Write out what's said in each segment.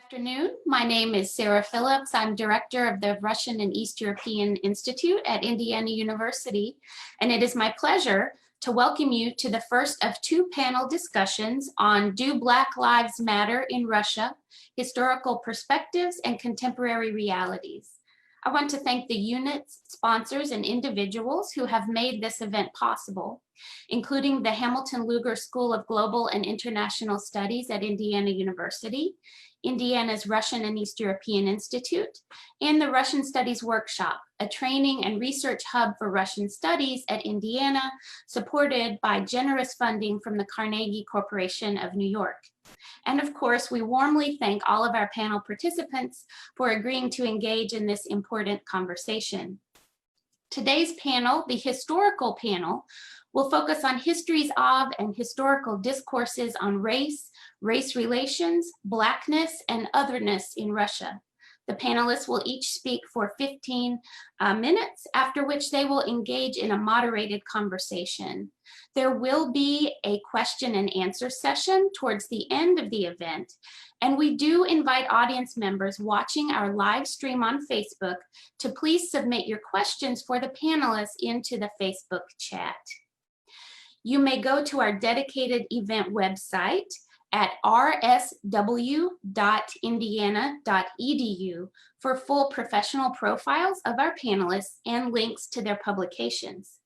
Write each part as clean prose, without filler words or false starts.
Afternoon. My name is Sarah Phillips. I'm director of the Russian and East European Institute at Indiana University, and it is my pleasure to welcome you to the first of two panel discussions on Do Black Lives Matter in Russia? Historical Perspectives and Contemporary Realities. I want to thank the units, sponsors, and individuals who have made this event possible, including the Hamilton Lugar School of Global and International Studies at Indiana University, Indiana's Russian and East European Institute, and the Russian Studies Workshop, a training and research hub for Russian studies at Indiana, supported by generous funding from the Carnegie Corporation of New York. And of course, we warmly thank all of our panel participants for agreeing to engage in this important conversation. Today's panel, the historical panel, will focus on histories of and historical discourses on race, race relations, blackness, and otherness in Russia. The panelists will each speak for 15 minutes, after which they will engage in a moderated conversation. There will be a question and answer session towards the end of the event, and we do invite audience members watching our live stream on Facebook to please submit your questions for the panelists into the Facebook chat. You may go to our dedicated event website at rsw.indiana.edu for full professional profiles of our panelists and links to their publications.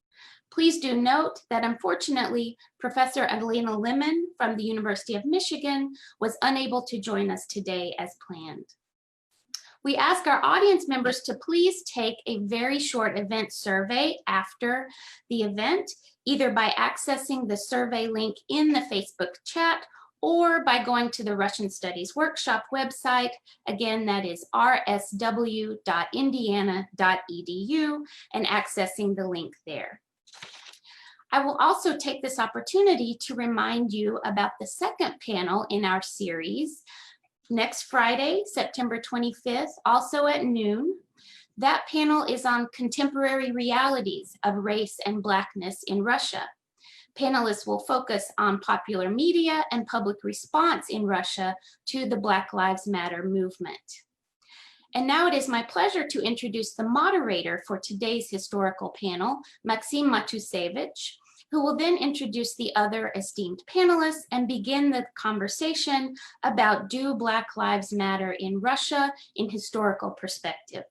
Please do note that unfortunately, Professor Adelina Lemon from the University of Michigan was unable to join us today as planned. We ask our audience members to please take a very short event survey after the event, either by accessing the survey link in the Facebook chat or by going to the Russian Studies Workshop website. Again, that is rsw.indiana.edu, and accessing the link there. I will also take this opportunity to remind you about the second panel in our series, next Friday, September 25th, also at noon. That panel is on contemporary realities of race and blackness in Russia. Panelists will focus on popular media and public response in Russia to the Black Lives Matter movement. And now it is my pleasure to introduce the moderator for today's historical panel, Maxim Matusevich, who will then introduce the other esteemed panelists and begin the conversation about Do Black Lives Matter in Russia in historical perspective.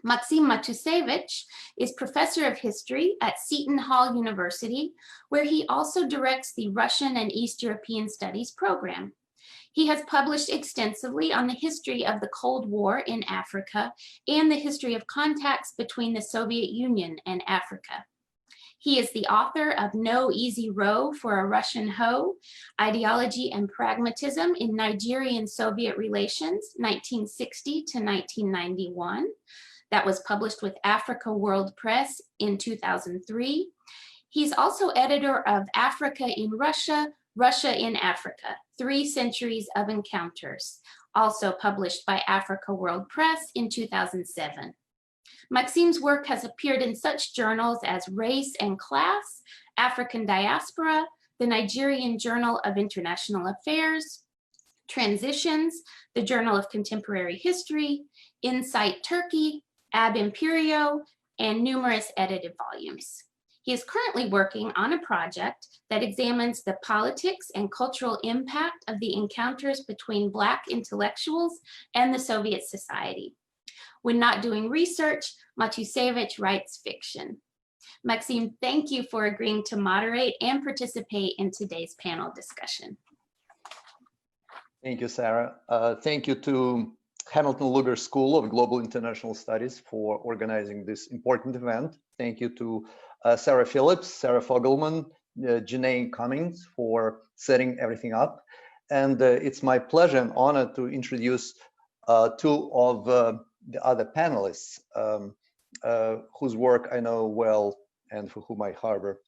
Maxim Matusevich is professor of history at Seton Hall University, where he also directs the Russian and East European Studies program. He has published extensively on the history of the Cold War in Africa and the history of contacts between the Soviet Union and Africa. He is the author of No Easy Row for a Russian Hoe, Ideology and Pragmatism in Nigerian-Soviet Relations, 1960 to 1991. That was published with Africa World Press in 2003. He's also editor of Africa in Russia, Russia in Africa, 3 Centuries of Encounters, also published by Africa World Press in 2007. Maxim's work has appeared in such journals as Race and Class, African Diaspora, the Nigerian Journal of International Affairs, Transitions, the Journal of Contemporary History, Insight Turkey, Ab Imperio, and numerous edited volumes. He is currently working on a project that examines the politics and cultural impact of the encounters between Black intellectuals and the Soviet society. When not doing research, Matusevich writes fiction. Maxim, thank you for agreeing to moderate and participate in today's panel discussion. Thank you, Sarah. Thank you to Hamilton Lugar School of Global International Studies for organizing this important event. Thank you to Sarah Phillips, Sarah Fogelman, Janae Cummings for setting everything up. And it's my pleasure and honor to introduce 2 of the other panelists whose work I know well and for whom I harbor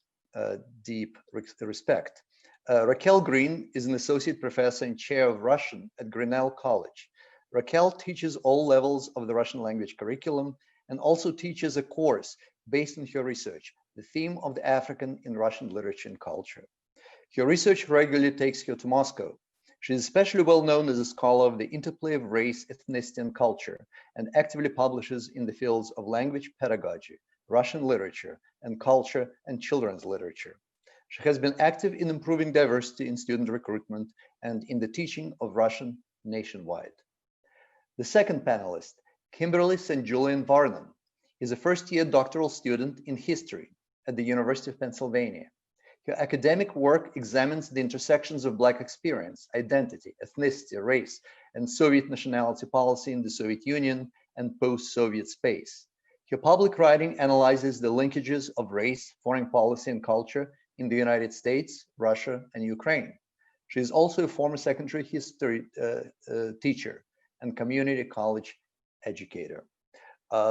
deep respect. Raquel Greene is an associate professor and chair of Russian at Grinnell College. Raquel teaches all levels of the Russian language curriculum and also teaches a course based on her research, the theme of the African in Russian literature and culture. Her research regularly takes her to Moscow, She is especially well known as a scholar of the interplay of race, ethnicity, and culture, and actively publishes in the fields of language pedagogy, Russian literature, and culture and children's literature. She has been active in improving diversity in student recruitment and in the teaching of Russian nationwide. The second panelist, Kimberly St. Julian-Varnon, is a first-year doctoral student in history at the University of Pennsylvania. Her academic work examines the intersections of Black experience, identity, ethnicity, race, and Soviet nationality policy in the Soviet Union and post-Soviet space. Her public writing analyzes the linkages of race, foreign policy, and culture in the United States, Russia, and Ukraine. She is also a former secondary history teacher and community college educator.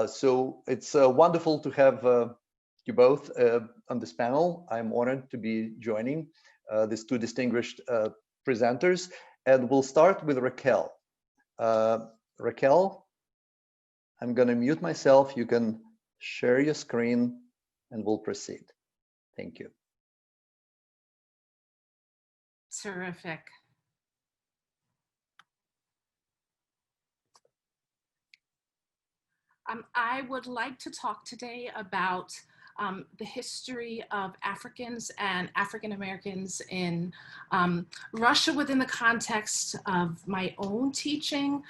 So it's wonderful to have you both on this panel. I'm honored to be joining these two distinguished presenters. And we'll start with Raquel. Raquel, I'm going to mute myself. You can share your screen and we'll proceed. Thank you. Terrific. I would like to talk today about the history of Africans and African Americans in Russia within the context of my own teaching.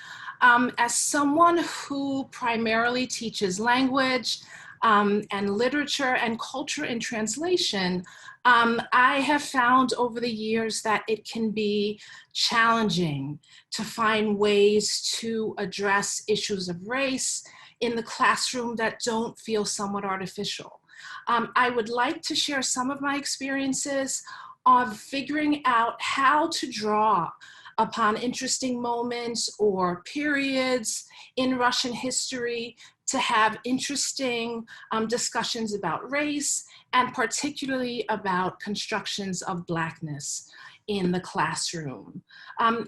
As someone who primarily teaches language and literature and culture in translation, I have found over the years that it can be challenging to find ways to address issues of race in the classroom that don't feel somewhat artificial. I would like to share some of my experiences of figuring out how to draw upon interesting moments or periods in Russian history to have interesting discussions about race, and particularly about constructions of Blackness in the classroom.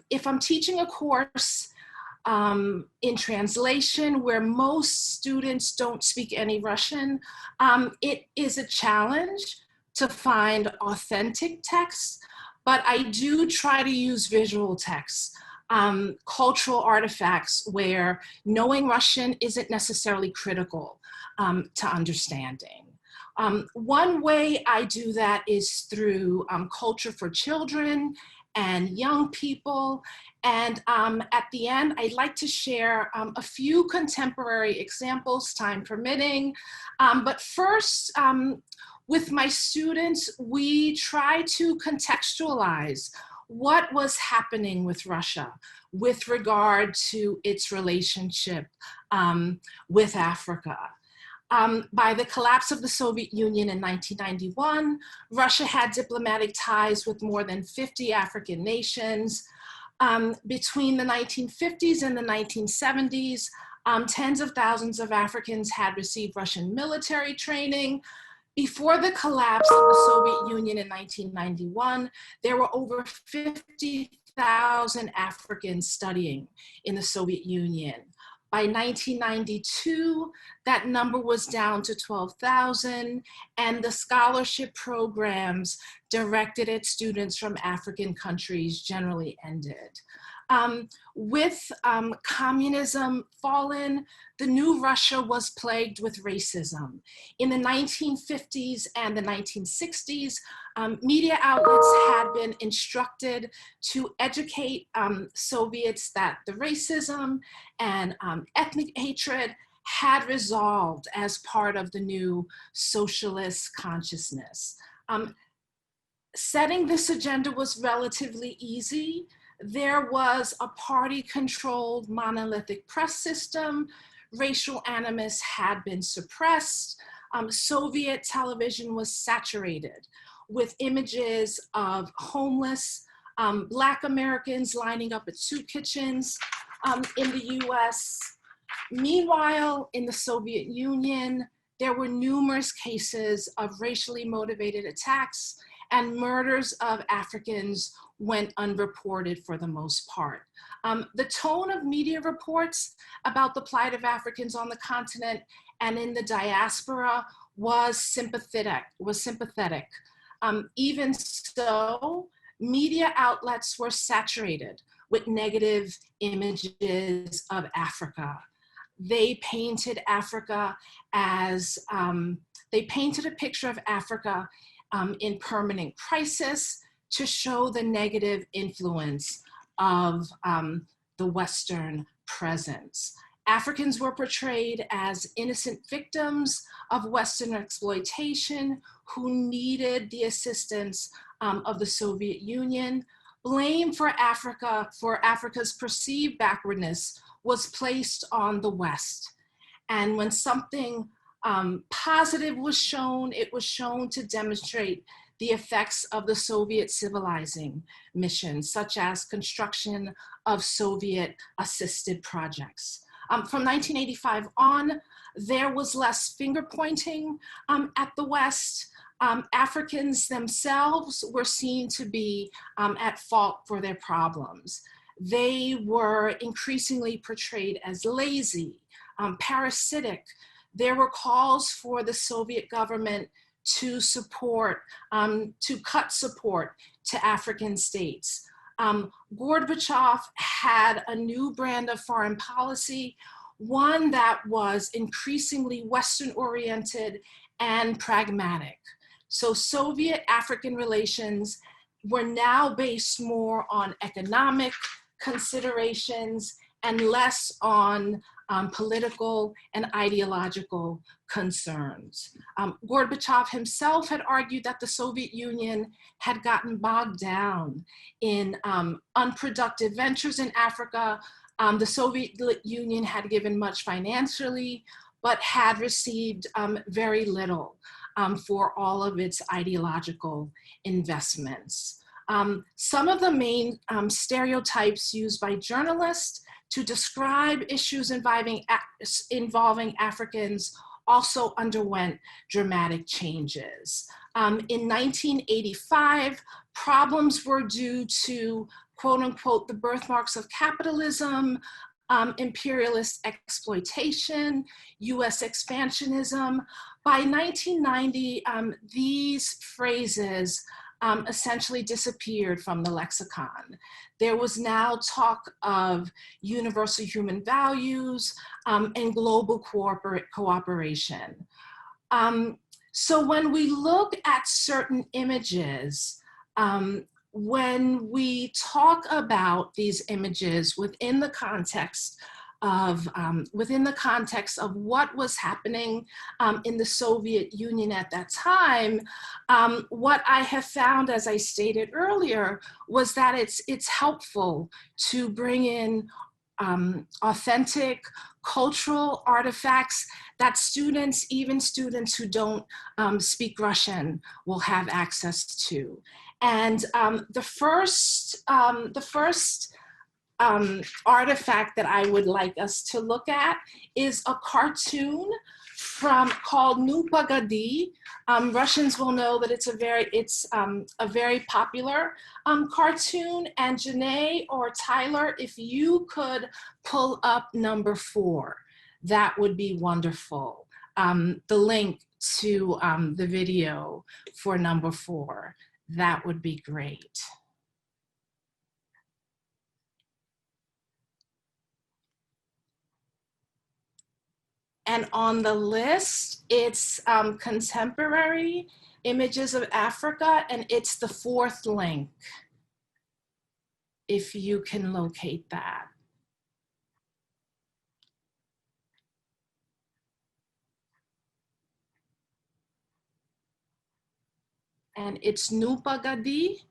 If I'm teaching a course in translation where most students don't speak any Russian, it is a challenge to find authentic texts, but I do try to use visual texts, cultural artifacts where knowing Russian isn't necessarily critical to understanding. One way I do that is through culture for children and young people. And at the end, I'd like to share a few contemporary examples, time permitting. But first, with my students, we try to contextualize what was happening with Russia with regard to its relationship with Africa. By the collapse of the Soviet Union in 1991, Russia had diplomatic ties with more than 50 African nations. Between the 1950s and the 1970s, tens of thousands of Africans had received Russian military training. Before the collapse of the Soviet Union in 1991, there were over 50,000 Africans studying in the Soviet Union. By 1992, that number was down to 12,000, and the scholarship programs directed at students from African countries generally ended. With communism fallen, the new Russia was plagued with racism. In the 1950s and the 1960s, media outlets had been instructed to educate Soviets that the racism and ethnic hatred had resolved as part of the new socialist consciousness. Setting this agenda was relatively easy. There was a party-controlled monolithic press system. Racial animus had been suppressed. Soviet television was saturated with images of homeless Black Americans lining up at soup kitchens in the US. Meanwhile, in the Soviet Union, there were numerous cases of racially motivated attacks, and murders of Africans went unreported for the most part. The tone of media reports about the plight of Africans on the continent and in the diaspora was sympathetic. Even so, media outlets were saturated with negative images of Africa. They painted Africa as, they painted a picture of Africa in permanent crisis to show the negative influence of the Western presence. Africans were portrayed as innocent victims of Western exploitation who needed the assistance of the Soviet Union. Blame for Africa, for Africa's perceived backwardness, was placed on the West. And when something positive was shown, it was shown to demonstrate the effects of the Soviet civilizing mission, such as construction of Soviet-assisted projects. From 1985 on, there was less finger pointing at the West. Africans themselves were seen to be at fault for their problems. They were increasingly portrayed as lazy, parasitic. There were calls for the Soviet government to support, to cut support to African states. Gorbachev had a new brand of foreign policy, one that was increasingly Western-oriented and pragmatic. So Soviet-African relations were now based more on economic considerations and less on political and ideological concerns. Gorbachev himself had argued that the Soviet Union had gotten bogged down in unproductive ventures in Africa. The Soviet Union had given much financially, but had received very little for all of its ideological investments. Some of the main stereotypes used by journalists to describe issues involving Africans also underwent dramatic changes. In 1985, problems were due to, quote unquote, the birthmarks of capitalism, imperialist exploitation, US expansionism. By 1990, these phrases essentially disappeared from the lexicon. There was now talk of universal human values and global cooperation. So when we look at certain images, when we talk about these images within the context of what was happening in the Soviet Union at that time, what I have found, as I stated earlier, was that it's helpful to bring in authentic cultural artifacts that students, even students who don't speak Russian, will have access to. And the first artifact that I would like us to look at is a cartoon called Nu Pagadi. Russians will know that it's a very popular cartoon. And Janae or Tyler, if you could pull up number 4, that would be wonderful. The link to the video for number 4, that would be great. And on the list, it's contemporary images of Africa, and it's the 4th link, if you can locate that. And it's Nu Pagadi.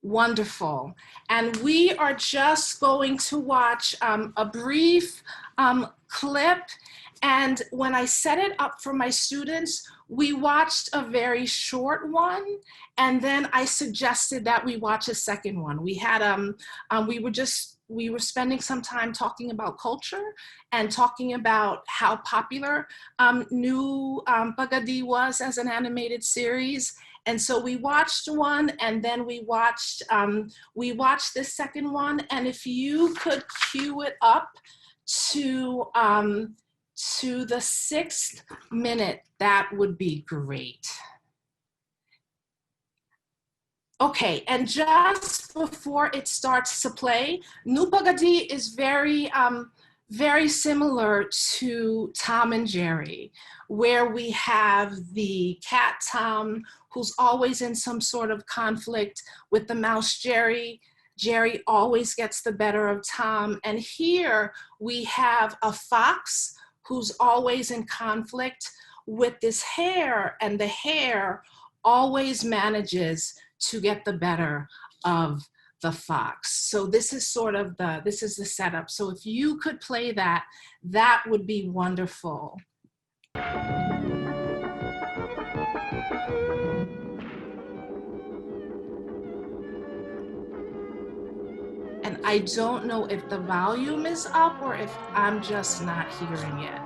Wonderful. And we are just going to watch a brief clip. And when I set it up for my students, we watched a very short one, and then I suggested that we watch a second one. We had we were spending some time talking about culture and talking about how popular Nu Pagadi was as an animated series. And so we watched one, and then we watched this second one. And if you could cue it up to the 6th minute, that would be great. Okay, and just before it starts to play, Nupagadi is very similar to Tom and Jerry, where we have the cat Tom, who's always in some sort of conflict with the mouse Jerry. Jerry always gets the better of Tom. And here we have a fox who's always in conflict with this hare, and the hare always manages to get the better of the fox. So this is sort of this is the setup. So if you could play that, that would be wonderful. And I don't know if the volume is up or if I'm just not hearing it.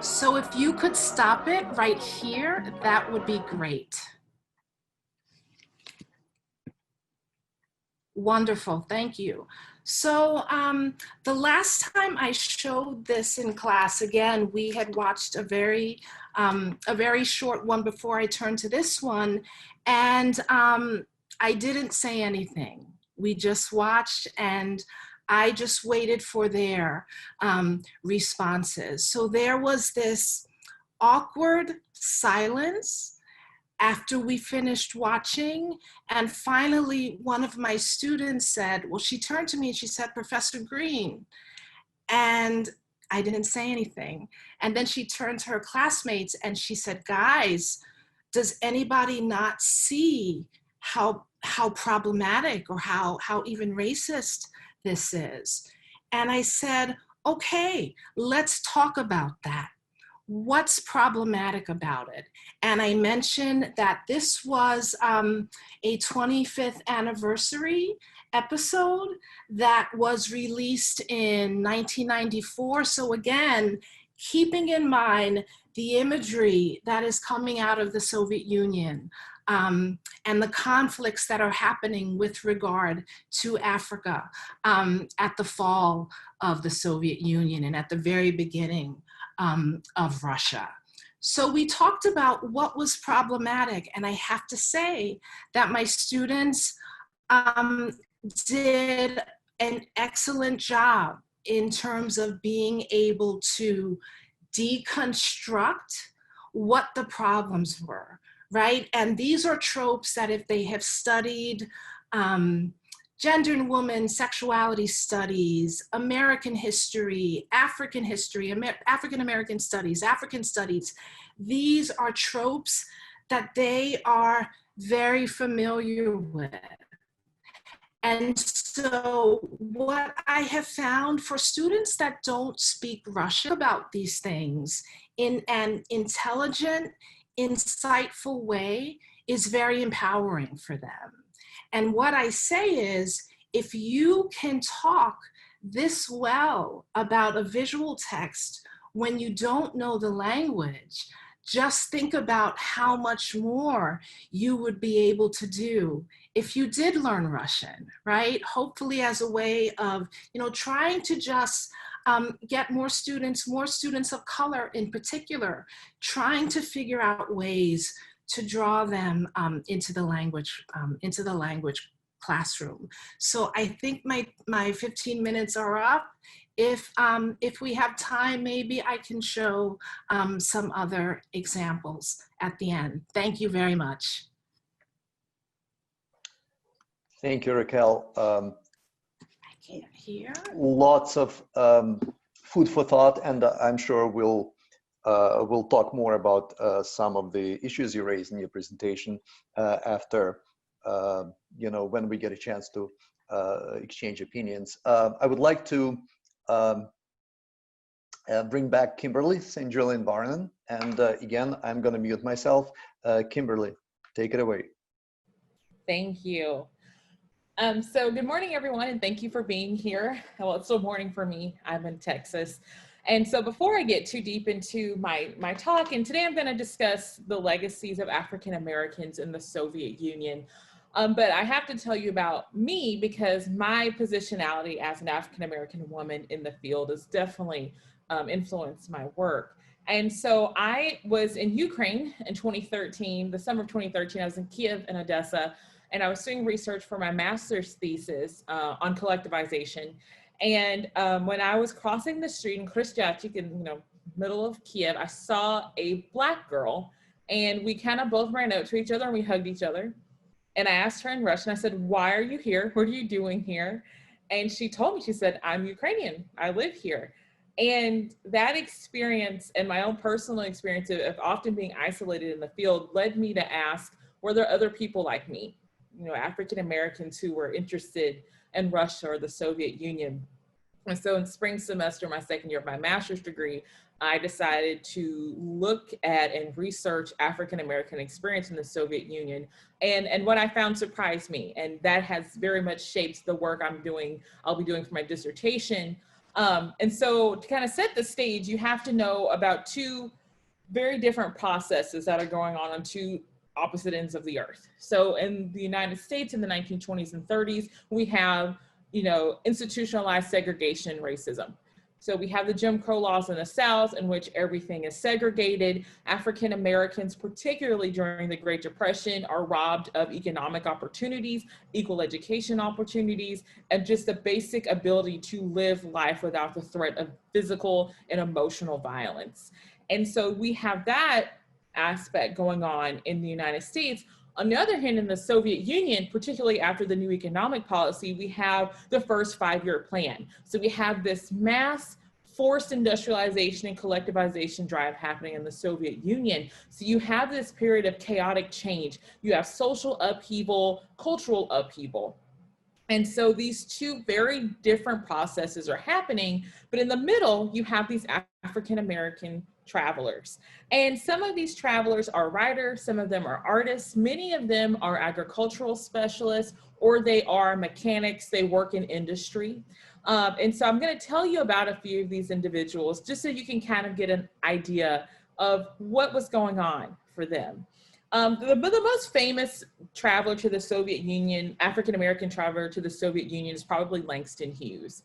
So if you could stop it right here, that would be great. Wonderful, thank you. So the last time I showed this in class, again, we had watched a very short one before I turned to this one, and I didn't say anything. We just watched, and I just waited for their responses. So there was this awkward silence after we finished watching. And finally, one of my students said, well, she turned to me and she said, Professor Greene. And I didn't say anything. And then she turned to her classmates and she said, guys, does anybody not see how problematic or how even racist this is? And I said, okay, let's talk about that. What's problematic about it? And I mentioned that this was a 25th anniversary episode that was released in 1994. So again, keeping in mind the imagery that is coming out of the Soviet Union and the conflicts that are happening with regard to Africa at the fall of the Soviet Union and at the very beginning of Russia. So we talked about what was problematic, and I have to say that my students did an excellent job in terms of being able to deconstruct what the problems were, right? And these are tropes that if they have studied gender and woman, sexuality studies, American history, African history, African American studies, African studies. These are tropes that they are very familiar with. And so what I have found for students that don't speak Russian about these things in an intelligent, insightful way is very empowering for them. And what I say is, if you can talk this well about a visual text when you don't know the language, just think about how much more you would be able to do if you did learn Russian, right? Hopefully as a way of, trying to just get more students of color in particular, trying to figure out ways to draw them into the language classroom. So I think my 15 minutes are up. If we have time, maybe I can show some other examples at the end. Thank you very much. Thank you, Raquel. I can't hear. Lots of food for thought, and I'm sure we'll talk more about some of the issues you raised in your presentation after, when we get a chance to exchange opinions. I would like to bring back Kimberly, St. Julian-Varnon, and again, I'm going to mute myself. Kimberly, take it away. Thank you. So good morning, everyone, and thank you for being here. Well, it's still morning for me. I'm in Texas. And so before I get too deep into my talk, and today I'm going to discuss the legacies of African Americans in the Soviet Union. But I have to tell you about me because my positionality as an African American woman in the field has definitely influenced my work. And so I was in Ukraine in 2013, the summer of 2013. I was in Kiev and Odessa, and I was doing research for my master's thesis on collectivization. And when I was crossing the street in Khrushchevchik in middle of Kiev, I saw a Black girl, and we kind of both ran out to each other and we hugged each other. And I asked her in Russian, I said, "Why are you here? What are you doing here?" And she told me, she said, "I'm Ukrainian, I live here." And that experience and my own personal experience of often being isolated in the field led me to ask, were there other people like me? African Americans who were interested in Russia or the Soviet Union. And so in spring semester, my second year of my master's degree, I decided to look at and research African American experience in the Soviet Union. And what I found surprised me. And that has very much shaped the work I'll be doing for my dissertation. And so to kind of set the stage, you have to know about two very different processes that are going on two opposite ends of the earth. So in the United States in the 1920s and 30s, we have, institutionalized segregation and racism. So we have the Jim Crow laws in the South in which everything is segregated. African Americans, particularly during the Great Depression, are robbed of economic opportunities, equal education opportunities, and just the basic ability to live life without the threat of physical and emotional violence. And so we have that aspect going on in the United States. On the other hand, in the Soviet Union, particularly after the new economic policy, we have the first 5-year plan. So we have this mass forced industrialization and collectivization drive happening in the Soviet Union. So you have this period of chaotic change. You have social upheaval, cultural upheaval. And so these two very different processes are happening, but in the middle, you have these African American travelers. And some of these travelers are writers, some of them are artists, many of them are agricultural specialists, or they are mechanics, they work in industry. And so I'm going to tell you about a few of these individuals, just so you can kind of get an idea of what was going on for them. The most famous traveler to the Soviet Union, African-American traveler to the Soviet Union, is probably Langston Hughes.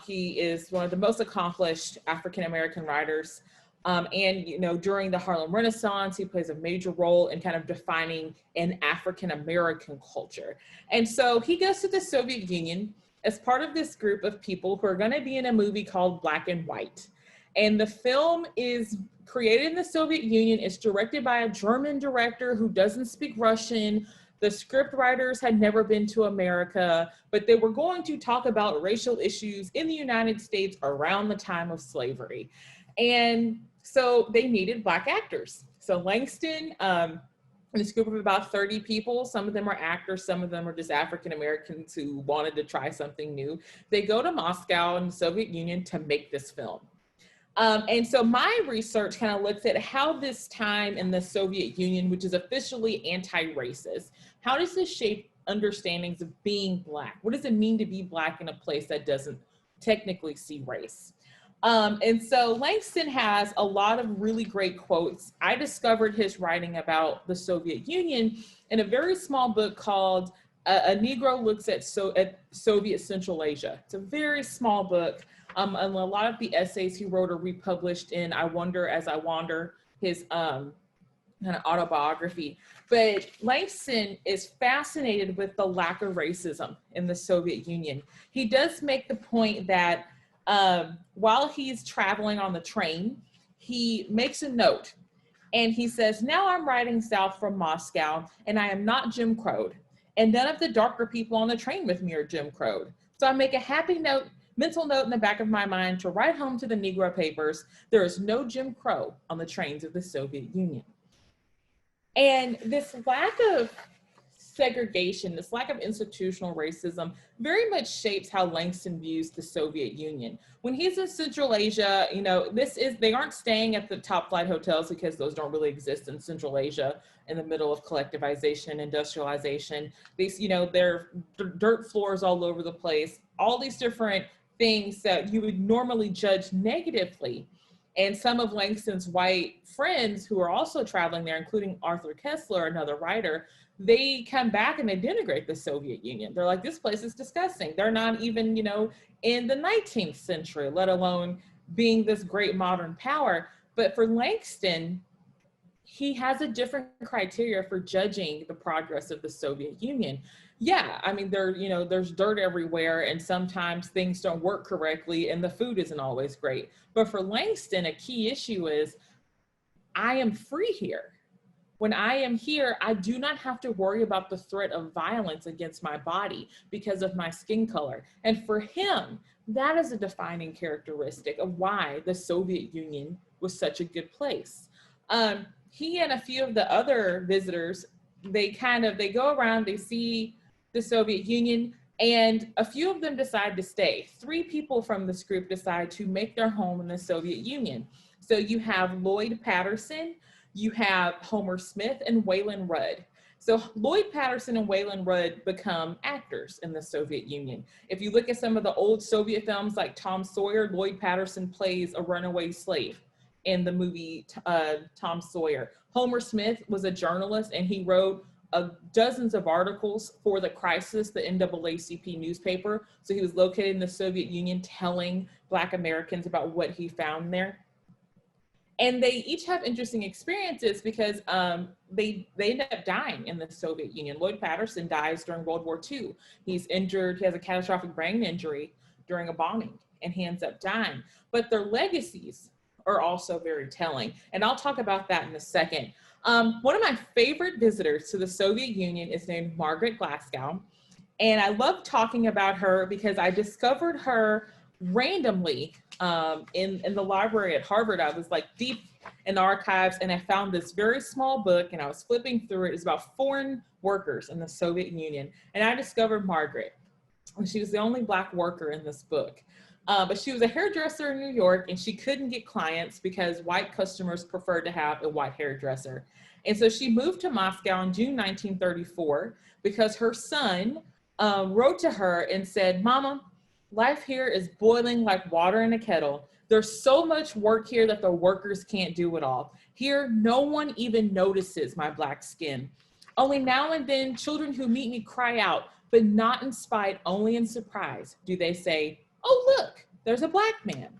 He is one of the most accomplished African-American writers. And during the Harlem Renaissance, he plays a major role in kind of defining an African-American culture. And so he goes to the Soviet Union as part of this group of people who are going to be in a movie called Black and White. And the film is created in the Soviet Union. It's directed by a German director who doesn't speak Russian, The script writers had never been to America, but they were going to talk about racial issues in the United States around the time of slavery. And so they needed Black actors. So Langston, in this group of about 30 people, some of them are actors, some of them are just African Americans who wanted to try something new. They go to Moscow in the Soviet Union to make this film. And so my research kind of looks at how this time in the Soviet Union, which is officially anti-racist, how does this shape understandings of being Black? What does it mean to be Black in a place that doesn't technically see race? And so Langston has a lot of really great quotes. I discovered his writing about the Soviet Union in a very small book called A Negro Looks at Soviet Central Asia. It's a very small book. And a lot of the essays he wrote are republished in I Wonder as I Wander, his kind of autobiography. But Langston is fascinated with the lack of racism in the Soviet Union. He does make the point that while he's traveling on the train, he makes a note and he says, now I'm riding south from Moscow and I am not Jim Crowed, and none of the darker people on the train with me are Jim Crowed. So I make a happy mental note in the back of my mind to write home to the Negro papers, there is no Jim Crow on the trains of the Soviet Union. And this lack of segregation, this lack of institutional racism very much shapes how Langston views the Soviet Union. When he's in Central Asia, you know, they aren't staying at the top flight hotels because those don't really exist in Central Asia in the middle of collectivization, industrialization. These, you know, there are dirt floors all over the place, all these different things that you would normally judge negatively. And some of Langston's white friends who are also traveling there, including Arthur Kessler, another writer, they come back and they denigrate the Soviet Union. They're like, this place is disgusting. They're not even, you know, in the 19th century, let alone being this great modern power. But for Langston, he has a different criteria for judging the progress of the Soviet Union. Yeah, I mean, there's dirt everywhere and sometimes things don't work correctly and the food isn't always great. But for Langston, a key issue is, I am free here. When I am here, I do not have to worry about the threat of violence against my body because of my skin color. And for him, that is a defining characteristic of why the Soviet Union was such a good place. He and a few of the other visitors, they go around, they see the Soviet Union, and a few of them decide to stay. 3 people from this group decide to make their home in the Soviet Union. So you have Lloyd Patterson, you have Homer Smith, and Waylon Rudd. So Lloyd Patterson and Waylon Rudd become actors in the Soviet Union. If you look at some of the old Soviet films like Tom Sawyer, Lloyd Patterson plays a runaway slave in the movie Tom Sawyer. Homer Smith was a journalist and he wrote dozens of articles for The Crisis, the NAACP newspaper. So he was located in the Soviet Union telling Black Americans about what he found there. And they each have interesting experiences because they end up dying in the Soviet Union. Lloyd Patterson dies during World War II. He's injured, he has a catastrophic brain injury during a bombing and he ends up dying. But their legacies are also very telling. And I'll talk about that in a second. One of my favorite visitors to the Soviet Union is named Margaret Glasgow. And I love talking about her because I discovered her randomly in the library at Harvard. I was like deep in the archives and I found this very small book and I was flipping through it. It's about foreign workers in the Soviet Union. And I discovered Margaret. And she was the only Black worker in this book. But she was a hairdresser in New York and she couldn't get clients because white customers preferred to have a white hairdresser. And so she moved to Moscow in June 1934 because her son wrote to her and said, "Mama, life here is boiling like water in a kettle. There's so much work here that the workers can't do it all. Here, no one even notices my Black skin. Only now and then, children who meet me cry out, but not in spite, only in surprise, do they say, 'Oh, look, there's a Black man.'"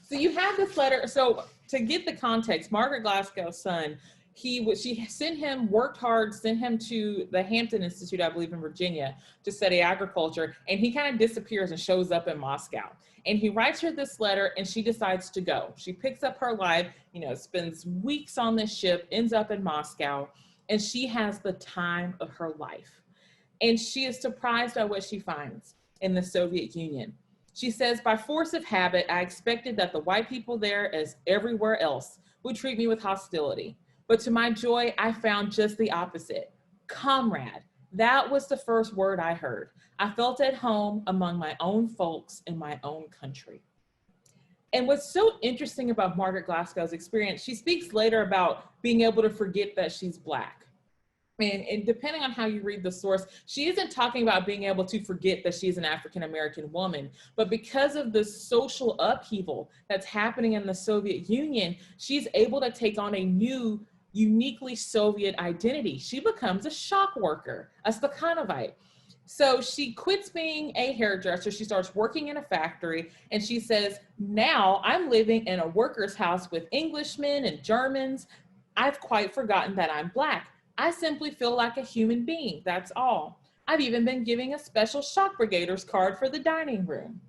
So you have this letter. So to get the context, Margaret Glasgow's son, she sent him, worked hard, sent him to the Hampton Institute, I believe in Virginia, to study agriculture. And he kind of disappears and shows up in Moscow. And he writes her this letter and she decides to go. She picks up her life, spends weeks on this ship, ends up in Moscow. and she has the time of her life. And she is surprised by what she finds in the Soviet Union. She says, by force of habit, I expected that the white people there, as everywhere else, would treat me with hostility. But to my joy, I found just the opposite. Comrade. That was the first word I heard. I felt at home among my own folks in my own country. And what's so interesting about Margaret Glasgow's experience, she speaks later about being able to forget that she's Black. And depending on how you read the source, she isn't talking about being able to forget that she's an African-American woman, but because of the social upheaval that's happening in the Soviet Union, she's able to take on a new, uniquely Soviet identity. She becomes a shop worker, a Stakhanovite. So she quits being a hairdresser, she starts working in a factory, and she says, now I'm living in a worker's house with Englishmen and Germans. I've quite forgotten that I'm Black. I simply feel like a human being, that's all. I've even been giving a special shock brigader's card for the dining room.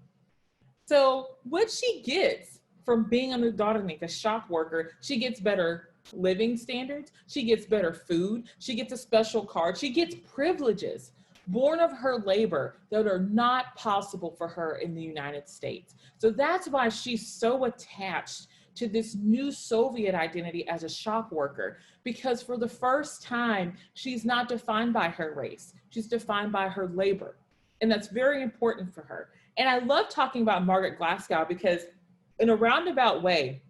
So what she gets from being on the Otherness, a shop worker, she gets better living standards, she gets better food, she gets a special card, she gets privileges born of her labor that are not possible for her in the United States. So that's why she's so attached to this new Soviet identity as a shop worker, because for the first time, she's not defined by her race, she's defined by her labor. And that's very important for her. And I love talking about Margaret Glasgow because in a roundabout way,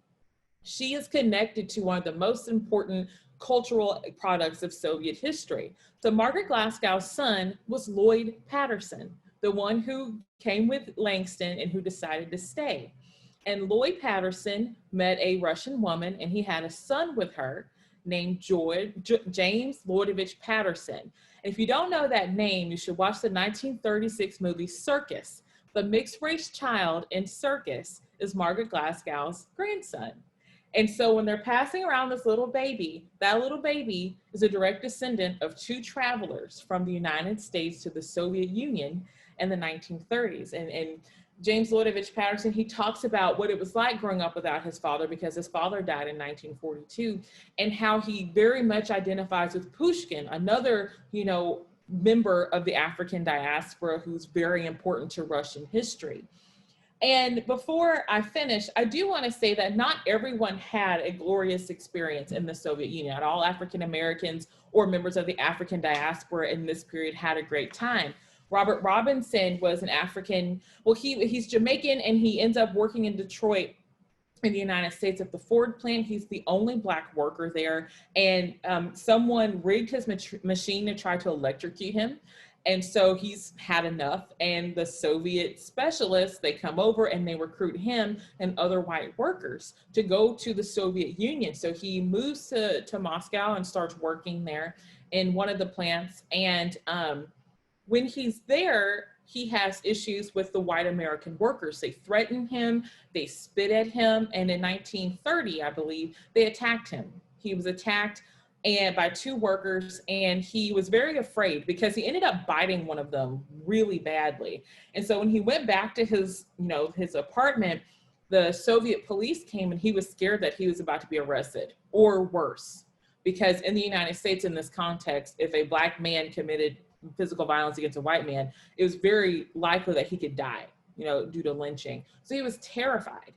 she is connected to one of the most important cultural products of Soviet history. So Margaret Glasgow's son was Lloyd Patterson, the one who came with Langston and who decided to stay. And Lloyd Patterson met a Russian woman and he had a son with her named James Lodovich Patterson. And if you don't know that name, you should watch the 1936 movie Circus. The mixed race child in Circus is Margaret Glasgow's grandson. And so when they're passing around this little baby, that little baby is a direct descendant of two travelers from the United States to the Soviet Union in the 1930s. And James Lodovich Patterson, he talks about what it was like growing up without his father because his father died in 1942 and how he very much identifies with Pushkin, another, member of the African diaspora who's very important to Russian history. And before I finish, I do want to say that not everyone had a glorious experience in the Soviet Union. Not all African Americans or members of the African diaspora in this period had a great time. Robert Robinson was an African, he's Jamaican and he ends up working in Detroit in the United States at the Ford plant. He's the only Black worker there. And someone rigged his machine to try to electrocute him. And so he's had enough, and the Soviet specialists, they come over and they recruit him and other white workers to go to the Soviet Union. So he moves to Moscow and starts working there in one of the plants. And when he's there, he has issues with the white American workers. They threaten him, they spit at him, and in 1930, I believe, they attacked him. He was attacked by two workers, and he was very afraid because he ended up biting one of them really badly. And so when he went back to his apartment, the Soviet police came and he was scared that he was about to be arrested or worse, because in the United States, in this context, if a Black man committed physical violence against a white man, it was very likely that he could die, due to lynching. So he was terrified.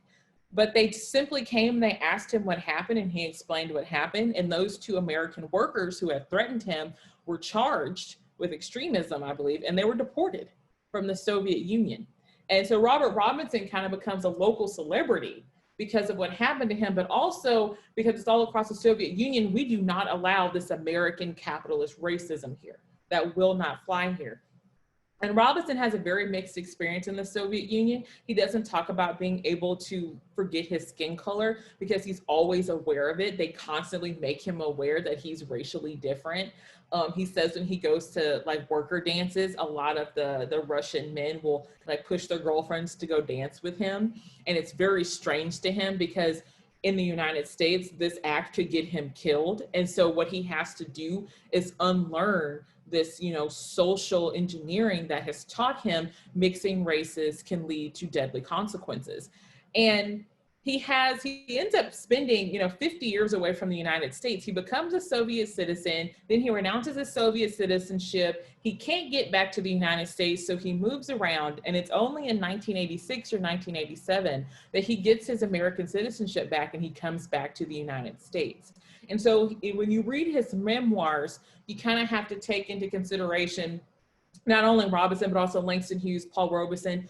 But they simply came, they asked him what happened, and he explained what happened. And those two American workers who had threatened him were charged with extremism, I believe, and they were deported from the Soviet Union. And so Robert Robinson kind of becomes a local celebrity because of what happened to him, but also because it's all across the Soviet Union, we do not allow this American capitalist racism here. That will not fly here. And Robinson has a very mixed experience in the Soviet Union. He doesn't talk about being able to forget his skin color because he's always aware of it. They constantly make him aware that he's racially different. He says when he goes to worker dances, a lot of the Russian men will push their girlfriends to go dance with him. And it's very strange to him because in the United States, this act could get him killed. And so what he has to do is unlearn this, social engineering that has taught him mixing races can lead to deadly consequences. And he ends up spending, 50 years away from the United States. He becomes a Soviet citizen, then he renounces his Soviet citizenship. He can't get back to the United States, so he moves around, and it's only in 1986 or 1987 that he gets his American citizenship back and he comes back to the United States. And so when you read his memoirs, you kind of have to take into consideration not only Robinson, but also Langston Hughes, Paul Robeson,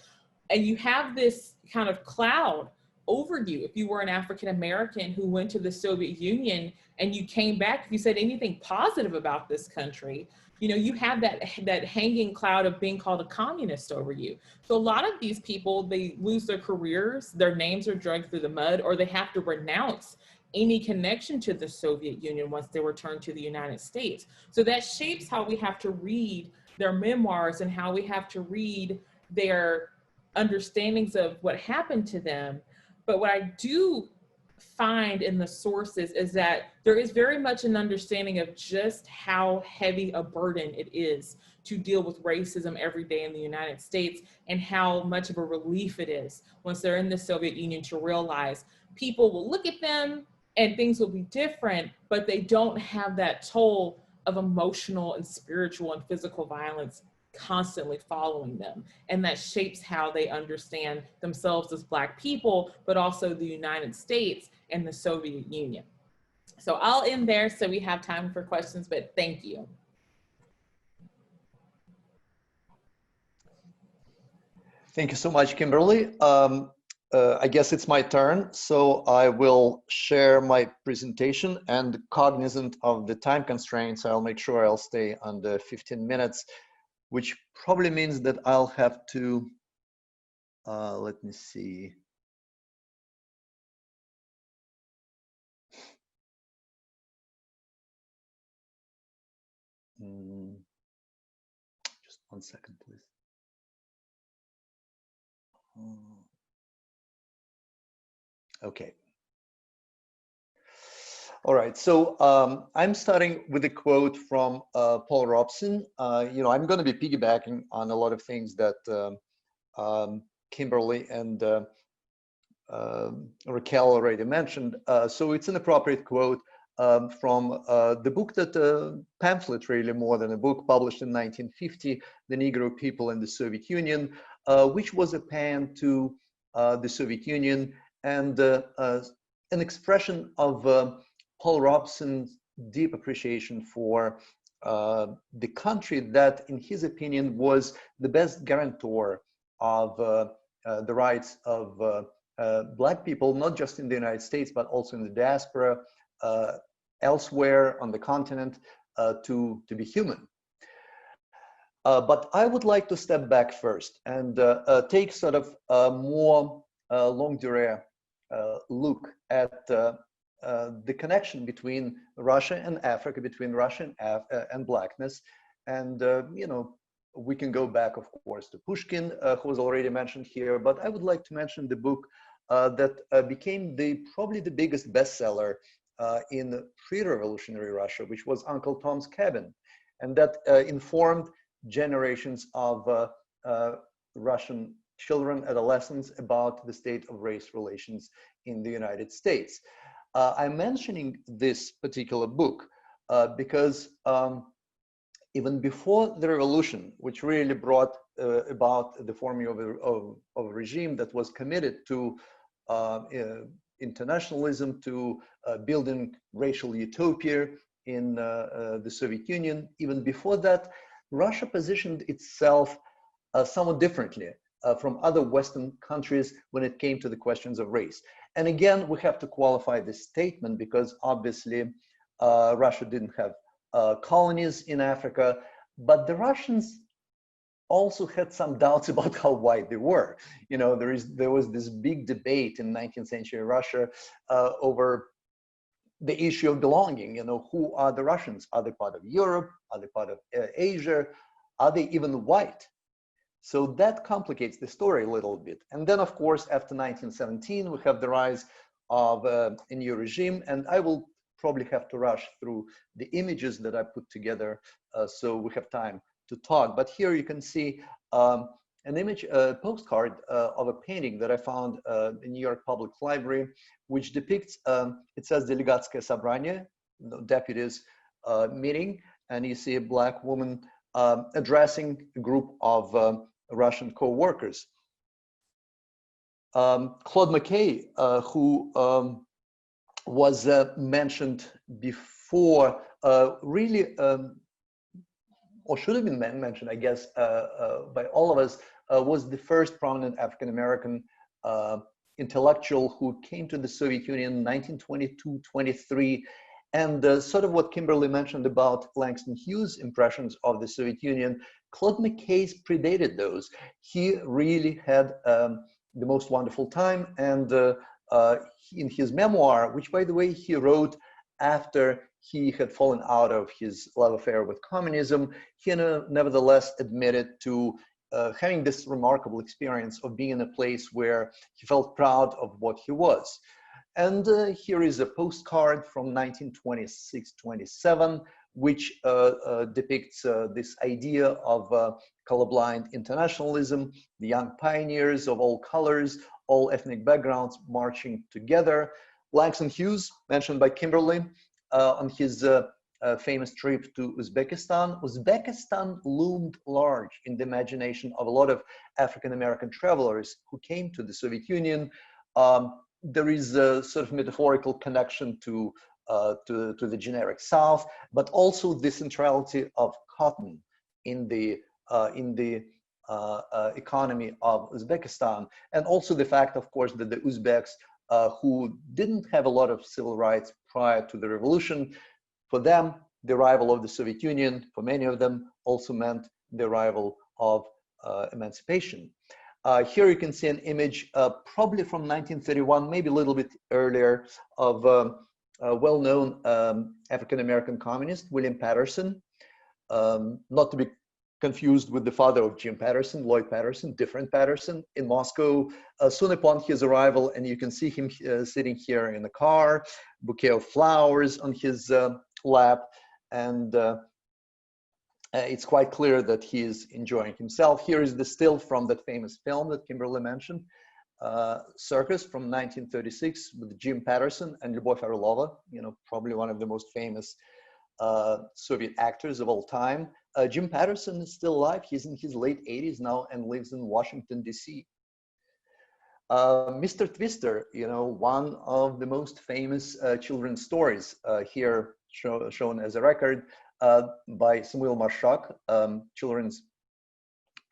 and you have this kind of cloud over you. If you were an African American who went to the Soviet Union and you came back, if you said anything positive about this country, you have that hanging cloud of being called a communist over you. So a lot of these people, they lose their careers, their names are dragged through the mud, or they have to renounce any connection to the Soviet Union once they return to the United States. So that shapes how we have to read their memoirs and how we have to read their understandings of what happened to them. But what I do find in the sources is that there is very much an understanding of just how heavy a burden it is to deal with racism every day in the United States, and how much of a relief it is once they're in the Soviet Union to realize people will look at them and things will be different, but they don't have that toll of emotional and spiritual and physical violence constantly following them. And that shapes how they understand themselves as Black people, but also the United States and the Soviet Union. So I'll end there so we have time for questions, but thank you. Thank you so much, Kimberly. I guess it's my turn, so I will share my presentation, and cognizant of the time constraints, I'll make sure I'll stay under 15 minutes, which probably means that I'll have to, let me see. Just 1 second, please. Okay. All right, so I'm starting with a quote from Paul Robeson. I'm going to be piggybacking on a lot of things that Kimberly and Raquel already mentioned. So it's an appropriate quote from the book that pamphlet, really more than a book, published in 1950, The Negro People in the Soviet Union, which was a pan to the Soviet Union and an expression of Paul Robeson's deep appreciation for the country that, in his opinion, was the best guarantor of the rights of Black people, not just in the United States, but also in the diaspora, elsewhere on the continent, to be human. But I would like to step back first and take sort of a more longue durée look at the connection between Russia and Africa, between Russia and Blackness. And, we can go back, of course, to Pushkin, who was already mentioned here, but I would like to mention the book that became probably the biggest bestseller in pre-revolutionary Russia, which was Uncle Tom's Cabin. And that informed generations of Russian children, adolescents, about the state of race relations in the United States. I'm mentioning this particular book because even before the revolution, which really brought about the forming of a regime that was committed to internationalism, to building racial utopia in the Soviet Union, even before that, Russia positioned itself somewhat differently from other Western countries when it came to the questions of race. And again, we have to qualify this statement because obviously Russia didn't have colonies in Africa, but the Russians also had some doubts about how white they were. There was this big debate in 19th century Russia over the issue of belonging. Who are the Russians? Are they part of Europe? Are they part of Asia? Are they even white? So that complicates the story a little bit. And then, of course, after 1917, we have the rise of a new regime, and I will probably have to rush through the images that I put together so we have time to talk. But here you can see an image, a postcard of a painting that I found in the New York Public Library, which depicts, it says Delegatskaya Sabranie, deputies meeting, and you see a black woman addressing a group of Russian co-workers. Claude McKay, who was mentioned before, really, or should have been mentioned, I guess, by all of us, was the first prominent African-American intellectual who came to the Soviet Union in 1922-23. And sort of what Kimberly mentioned about Langston Hughes' impressions of the Soviet Union, Claude McKay's predated those. He really had the most wonderful time. And in his memoir, which by the way, he wrote after he had fallen out of his love affair with communism, he nevertheless admitted to having this remarkable experience of being in a place where he felt proud of what he was. And here is a postcard from 1926-27, which depicts this idea of colorblind internationalism, the young pioneers of all colors, all ethnic backgrounds marching together. Langston Hughes, mentioned by Kimberly, on his famous trip to Uzbekistan. Uzbekistan loomed large in the imagination of a lot of African-American travelers who came to the Soviet Union. There is a sort of metaphorical connection to the generic South, but also the centrality of cotton in the economy of Uzbekistan, and also the fact, of course, that the Uzbeks who didn't have a lot of civil rights prior to the revolution, for them, the arrival of the Soviet Union, for many of them, also meant the arrival of emancipation. Here you can see an image, probably from 1931, maybe a little bit earlier, of a well-known African-American communist, William Patterson, not to be confused with the father of Jim Patterson, Lloyd Patterson, different Patterson, in Moscow, soon upon his arrival. And you can see him sitting here in the car, bouquet of flowers on his lap. And it's quite clear that he is enjoying himself. Here is the still from that famous film that Kimberly mentioned, Circus from 1936 with Jim Patterson and Lyubov Orlova, probably one of the most famous Soviet actors of all time. Jim Patterson is still alive. He's in his late 80s now and lives in Washington, D.C. Mr. Twister, one of the most famous children's stories here shown as a record by Samuel Marshak, children's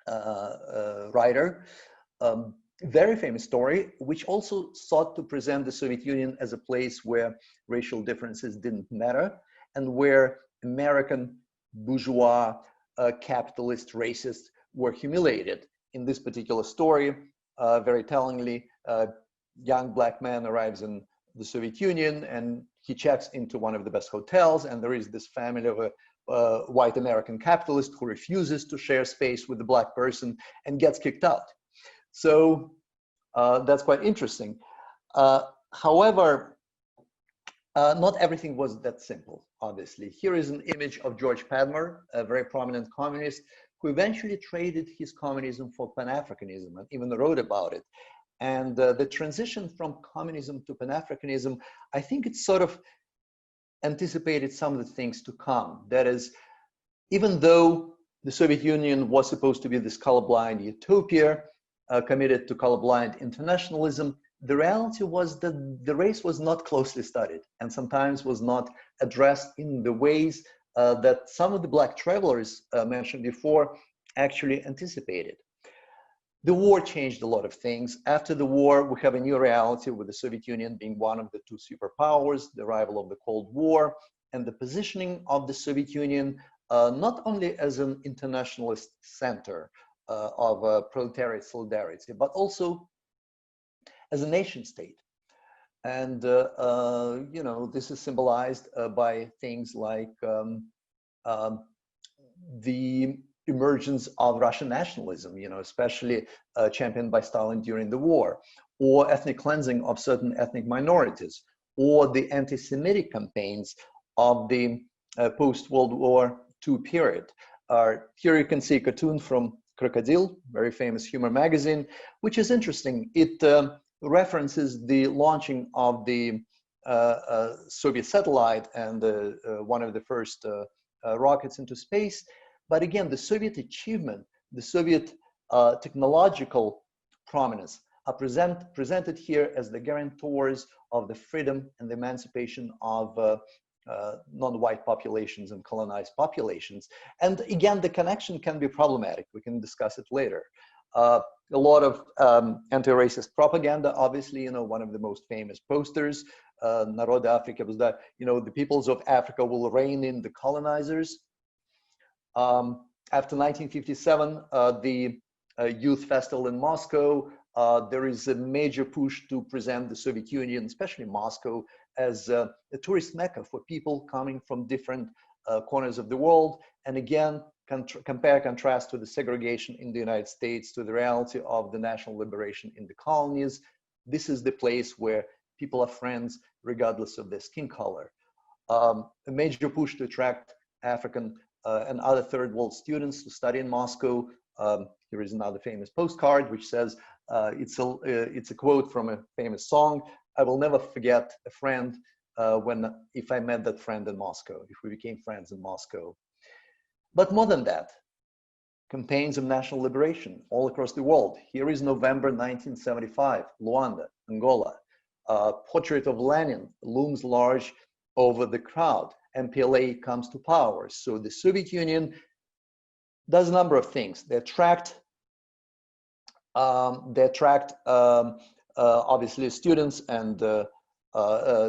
writer. Very famous story, which also sought to present the Soviet Union as a place where racial differences didn't matter and where American bourgeois, capitalist racists were humiliated. In this particular story, very tellingly, a young black man arrives in the Soviet Union and he checks into one of the best hotels, and there is this family of a white American capitalist who refuses to share space with the black person and gets kicked out. So that's quite interesting. However, not everything was that simple, obviously. Here is an image of George Padmore, a very prominent communist, who eventually traded his communism for Pan-Africanism and even wrote about it. And the transition from communism to Pan-Africanism, I think it sort of anticipated some of the things to come. That is, even though the Soviet Union was supposed to be this colorblind utopia, committed to colorblind internationalism, the reality was that the race was not closely studied and sometimes was not addressed in the ways that some of the black travelers mentioned before actually anticipated. The war changed a lot of things. After the war, we have a new reality with the Soviet Union being one of the two superpowers, the arrival of the Cold War, and the positioning of the Soviet Union not only as an internationalist center of proletariat solidarity, but also as a nation state. And, this is symbolized by things like the emergence of Russian nationalism, especially championed by Stalin during the war, or ethnic cleansing of certain ethnic minorities, or the anti-Semitic campaigns of the post-World War II period. Here you can see a cartoon from Crocodile, very famous humor magazine, which is interesting. It references the launching of the Soviet satellite and one of the first rockets into space. But again, the Soviet achievement, the Soviet technological prominence are presented here as the guarantors of the freedom and the emancipation of non-white populations and colonized populations. And again, the connection can be problematic. We can discuss it later. A lot of anti-racist propaganda, obviously, one of the most famous posters, Narod Afrika, was that, the peoples of Africa will rein in the colonizers. After 1957, the Youth Festival in Moscow, there is a major push to present the Soviet Union, especially Moscow, as a tourist mecca for people coming from different corners of the world. And again, contrast to the segregation in the United States, to the reality of the national liberation in the colonies. This is the place where people are friends regardless of their skin color. A major push to attract African and other third world students to study in Moscow. Here is another famous postcard which says, it's a quote from a famous song, "I will never forget a friend if I met that friend in Moscow, if we became friends in Moscow." But more than that, campaigns of national liberation all across the world. Here is November 1975, Luanda, Angola. Portrait of Lenin looms large over the crowd. MPLA comes to power. So the Soviet Union does a number of things. They attract obviously students and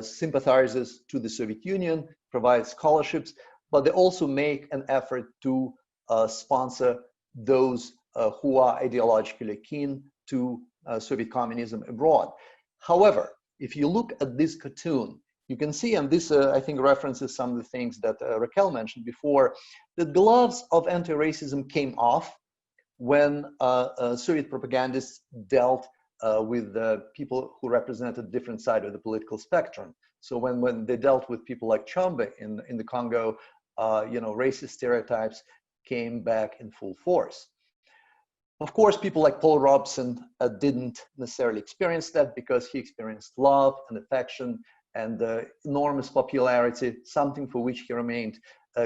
sympathizers to the Soviet Union, provide scholarships, but they also make an effort to sponsor those who are ideologically keen to Soviet communism abroad. However, if you look at this cartoon, you can see, and this I think references some of the things that Raquel mentioned before, the gloves of anti-racism came off when Soviet propagandists dealt with people who represented different side of the political spectrum. So when they dealt with people like Chombe in the Congo, racist stereotypes came back in full force. Of course, people like Paul Robeson didn't necessarily experience that, because he experienced love and affection and enormous popularity, something for which he remained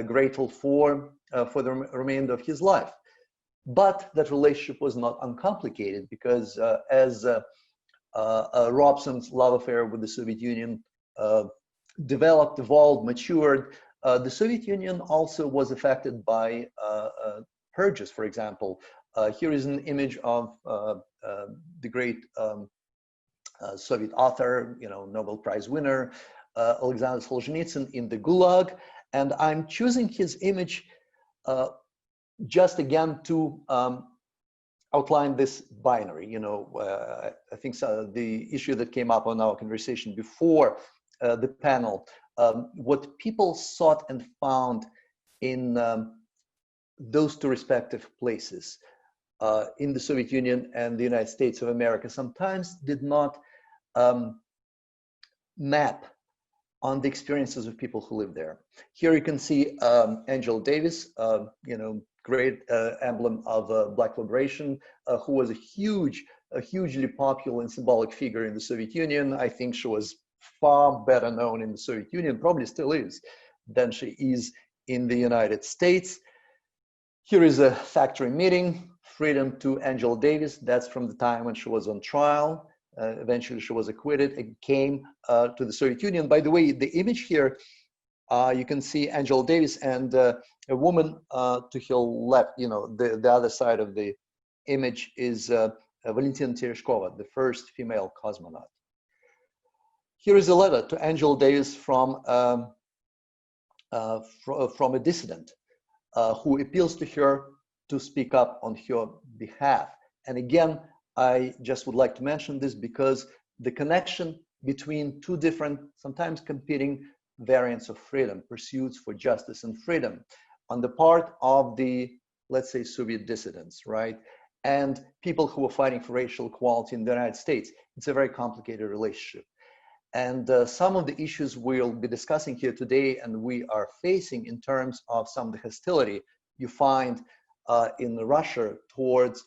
grateful for the remainder of his life. But that relationship was not uncomplicated, because as Robeson's love affair with the Soviet Union developed, evolved, matured, the Soviet Union also was affected by purges, for example. Here is an image of the great Soviet author, Nobel Prize winner, Alexander Solzhenitsyn in the Gulag. And I'm choosing his image just again to outline this binary. I think the issue that came up on our conversation before the panel, what people sought and found in those two respective places, in the Soviet Union and the United States of America, sometimes did not map on the experiences of people who live there. Here you can see Angela Davis, great emblem of Black liberation, who was a hugely popular and symbolic figure in the Soviet Union. I think she was far better known in the Soviet Union, probably still is, than she is in the United States. Here is a factory meeting, Freedom to Angela Davis. That's from the time when she was on trial. Eventually she was acquitted and came to the Soviet Union. By the way, the image here, you can see Angela Davis and a woman to her left, the other side of the image is Valentina Tereshkova, the first female cosmonaut. Here is a letter to Angela Davis from a dissident who appeals to her to speak up on her behalf. And again, I just would like to mention this because the connection between two different, sometimes competing variants of freedom, pursuits for justice and freedom on the part of the, let's say, Soviet dissidents, right? And people who are fighting for racial equality in the United States. It's a very complicated relationship. And some of the issues we'll be discussing here today and we are facing in terms of some of the hostility you find in Russia towards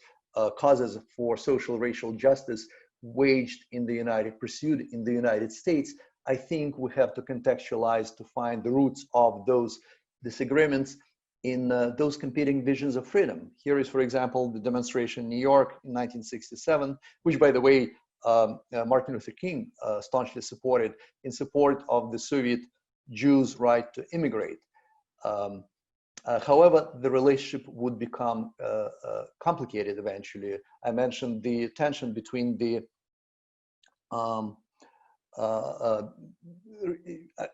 causes for social racial justice waged in the pursued in the United States, I think we have to contextualize to find the roots of those disagreements in those competing visions of freedom. Here is, for example, the demonstration in New York in 1967, which, by the way, Martin Luther King staunchly supported, in support of the Soviet Jews' right to immigrate. However, the relationship would become complicated eventually. I mentioned the tension between the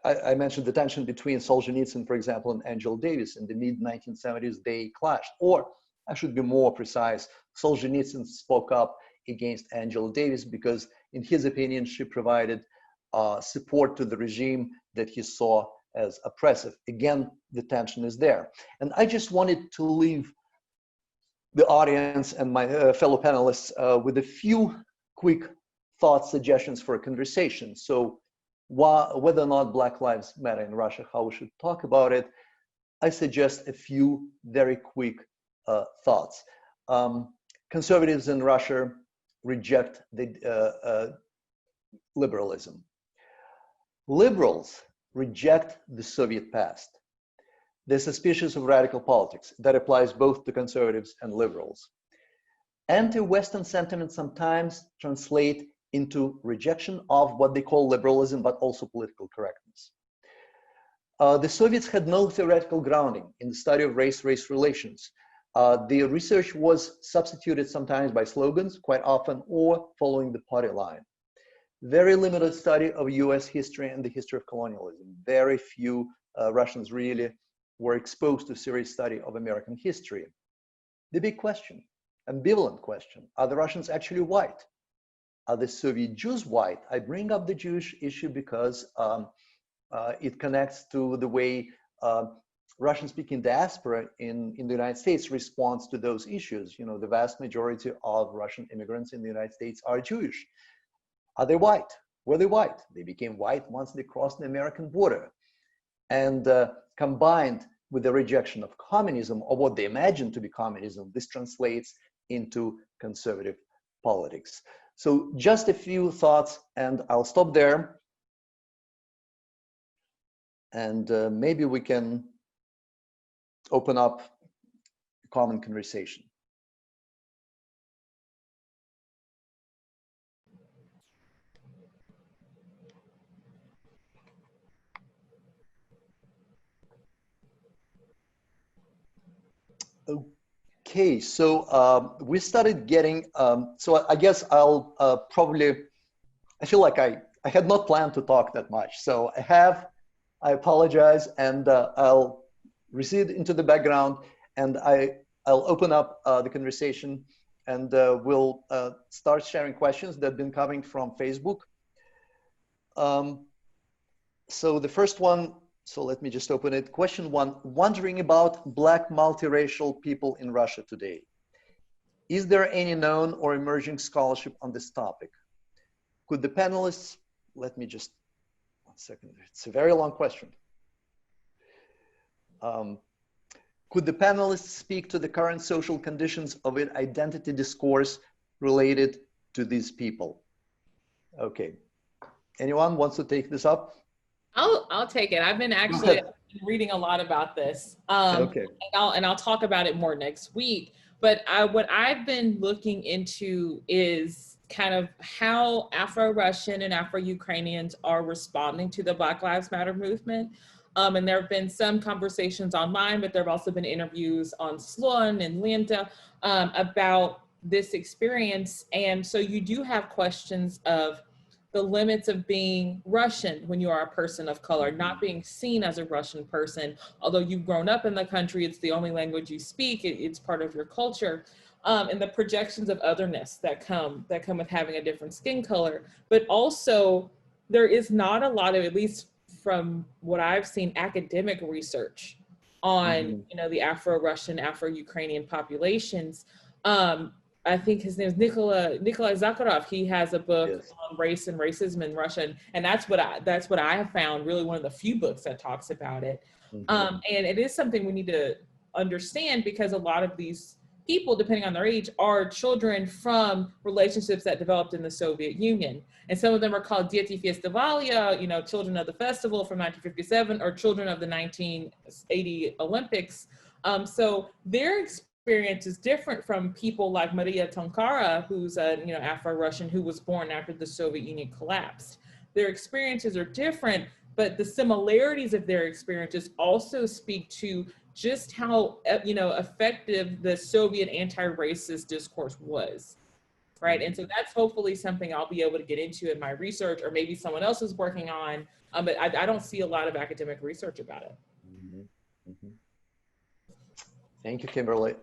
I mentioned the tension between Solzhenitsyn, for example, and Angela Davis in the mid-1970s. They clashed, or I should be more precise, Solzhenitsyn spoke up against Angela Davis because, in his opinion, she provided support to the regime that he saw as oppressive. Again, the tension is there. And I just wanted to leave the audience and my fellow panelists with a few quick thoughts, suggestions for a conversation. So whether or not Black Lives Matter in Russia, how we should talk about it, I suggest a few very quick thoughts. Conservatives in Russia reject the liberalism. Liberals reject the Soviet past. They're suspicious of radical politics. That applies both to conservatives and liberals. Anti-Western sentiments sometimes translate into rejection of what they call liberalism, but also political correctness. The Soviets had no theoretical grounding in the study of race relations. The research was substituted sometimes by slogans, quite often, or following the party line. Very limited study of US history and the history of colonialism. Very few Russians really were exposed to serious study of American history. The big question, ambivalent question, are the Russians actually white? Are the Soviet Jews white? I bring up the Jewish issue because it connects to the way Russian-speaking diaspora in the United States responds to those issues. You know, the vast majority of Russian immigrants in the United States are Jewish. Are they white? Were they white? They became white once they crossed the American border. And combined with the rejection of communism, or what they imagine to be communism, this translates into conservative politics. So just a few thoughts, and I'll stop there. And maybe we can open up a common conversation. Okay, so we started getting, so I guess I'll probably, I feel like I had not planned to talk that much. So I apologize, and I'll recede into the background, and I'll open up the conversation, and we'll start sharing questions that have been coming from Facebook. So the first one, so let me just open it. Question one, wondering about Black multiracial people in Russia today. Is there any known or emerging scholarship on this topic? Could the panelists, let me just, 1 second, it's a very long question. Could the panelists speak to the current social conditions of an identity discourse related to these people? Okay, anyone wants to take this up? I'll take it. I've been actually reading a lot about this. Okay. And I'll talk about it more next week. But what I've been looking into is kind of how Afro-Russian and Afro-Ukrainians are responding to the Black Lives Matter movement. And there have been some conversations online, but there have also been interviews on Slon and Lenta about this experience. And so you do have questions of the limits of being Russian when you are a person of color, not being seen as a Russian person, although you've grown up in the country, it's the only language you speak, it's part of your culture, and the projections of otherness that come with having a different skin color. But also there is not a lot of, at least from what I've seen, academic research on the Afro-Russian, Afro-Ukrainian populations. I think his name is Nikolai Zakharov. He has a book on race and racism in Russia, and that's what I have found really one of the few books that talks about it. And it is something we need to understand, because a lot of these people, depending on their age, are children from relationships that developed in the Soviet Union. And some of them are called Dieti Festivalia, you know, children of the festival from 1957, or children of the 1980 Olympics. So their experience is different from people like Maria Tonkara, who's a, you know, Afro-Russian who was born after the Soviet Union collapsed. Their experiences are different, but the similarities of their experiences also speak to just how, you know, effective the Soviet anti-racist discourse was, right? And so that's hopefully something I'll be able to get into in my research, or maybe someone else is working on, but I don't see a lot of academic research about it. Mm-hmm. Mm-hmm. Thank you, Kimberly.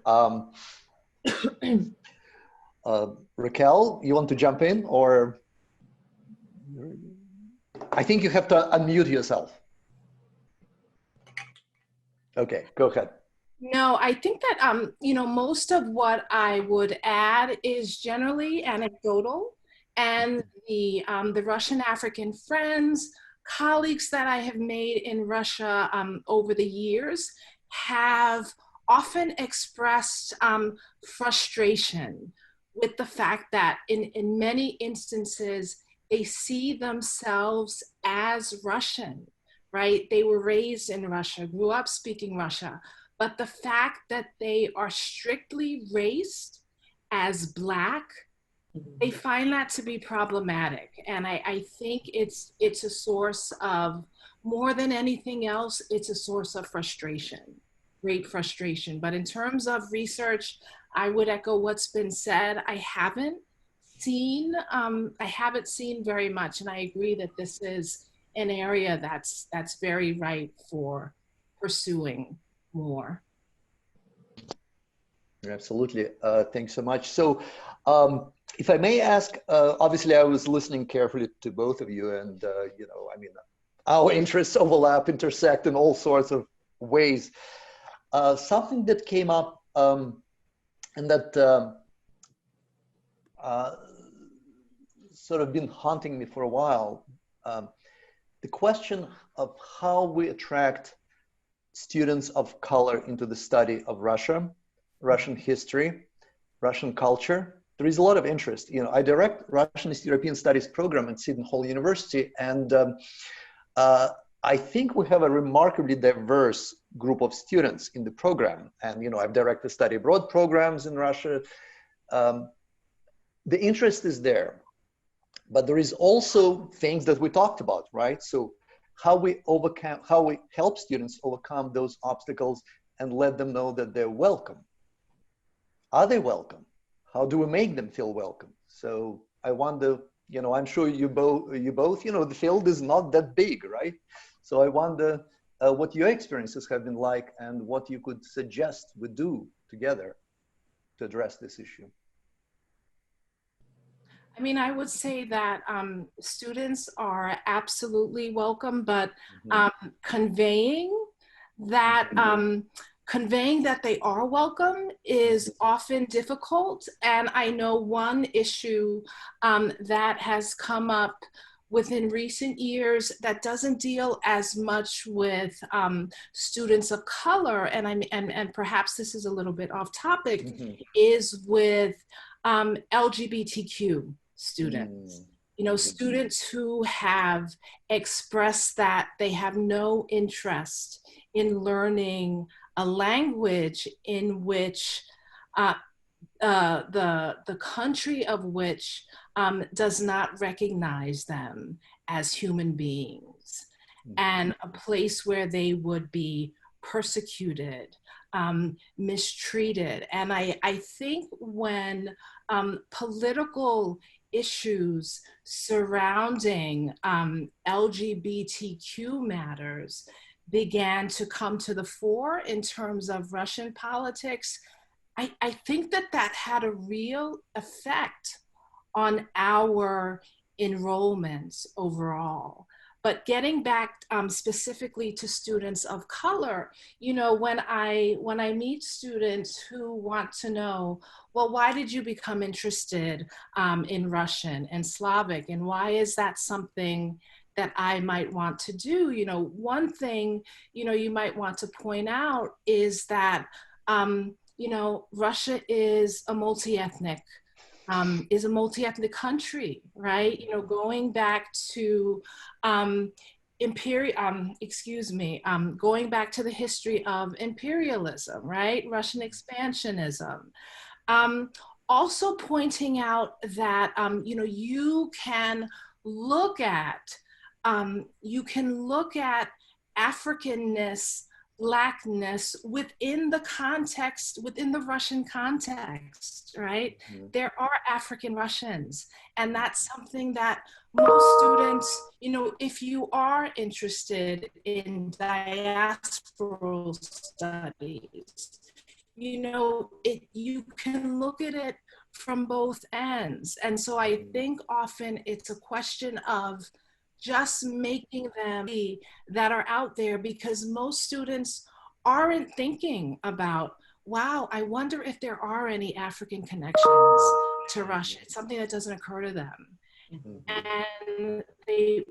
Raquel, you want to jump in, or? I think you have to unmute yourself. Okay, go ahead. No, I think that, you know, most of what I would add is generally anecdotal, and the Russian African friends, colleagues that I have made in Russia over the years have often expressed frustration with the fact that in many instances, they see themselves as Russian, right? They were raised in Russia, grew up speaking Russia, but the fact that they are strictly raised as Black, they find that to be problematic. And I think it's a source of, more than anything else, it's a source of frustration, great frustration. But in terms of research, I would echo what's been said. I haven't seen very much, and I agree that this is an area that's very ripe for pursuing more. Absolutely. Thanks so much. So if I may ask, obviously I was listening carefully to both of you, and you know, I mean, our interests overlap, intersect in all sorts of ways. Something that came up and that sort of been haunting me for a while, the question of how we attract students of color into the study of Russia, Russian history, Russian culture. There is a lot of interest. You know, I direct Russian East European Studies program at Seton Hall University, and I think we have a remarkably diverse group of students in the program. And you know, I've directed study abroad programs in Russia. The interest is there. But there is also things that we talked about, right? So how we help students overcome those obstacles and let them know that they're welcome. Are they welcome? How do we make them feel welcome? So I wonder, you know, I'm sure you both, you know, the field is not that big, right? So I wonder what your experiences have been like and what you could suggest we do together to address this issue. I mean, I would say that students are absolutely welcome, but conveying that they are welcome is often difficult. And I know one issue that has come up within recent years that doesn't deal as much with students of color, and perhaps this is a little bit off topic, is with LGBTQ students. You know, students who have expressed that they have no interest in learning a language in which the country of which does not recognize them as human beings, and a place where they would be persecuted, mistreated. And I think when political issues surrounding LGBTQ matters began to come to the fore in terms of Russian politics, I think that had a real effect on our enrollments overall. But getting back specifically to students of color, you know, when I meet students who want to know, well, why did you become interested in Russian and Slavic, and why is that something that I might want to do. You know, one thing, you know, you might want to point out is that, you know, Russia is a multi-ethnic country, right? You know, going back to going back to the history of imperialism, right? Russian expansionism. Also pointing out that, you know, you can look at Africanness, Blackness within the context, within the Russian context, right? Mm-hmm. There are African Russians, and that's something that most students, you know, if you are interested in diasporal studies, you know, you can look at it from both ends. And so I think often it's a question of just making them be that are out there, because most students aren't thinking about, wow, I wonder if there are any African connections to Russia. It's something that doesn't occur to them. And they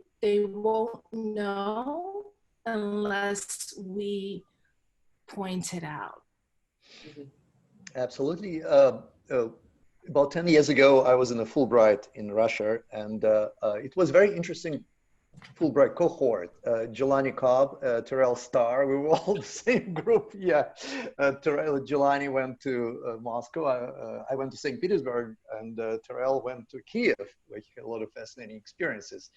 won't know unless we point it out. Absolutely. About 10 years ago, I was in a Fulbright in Russia, and it was very interesting Fulbright cohort. Jelani Cobb, Terrell Starr, we were all the same group. Yeah, Jelani went to Moscow. I went to St. Petersburg, and Terrell went to Kiev, where he had a lot of fascinating experiences.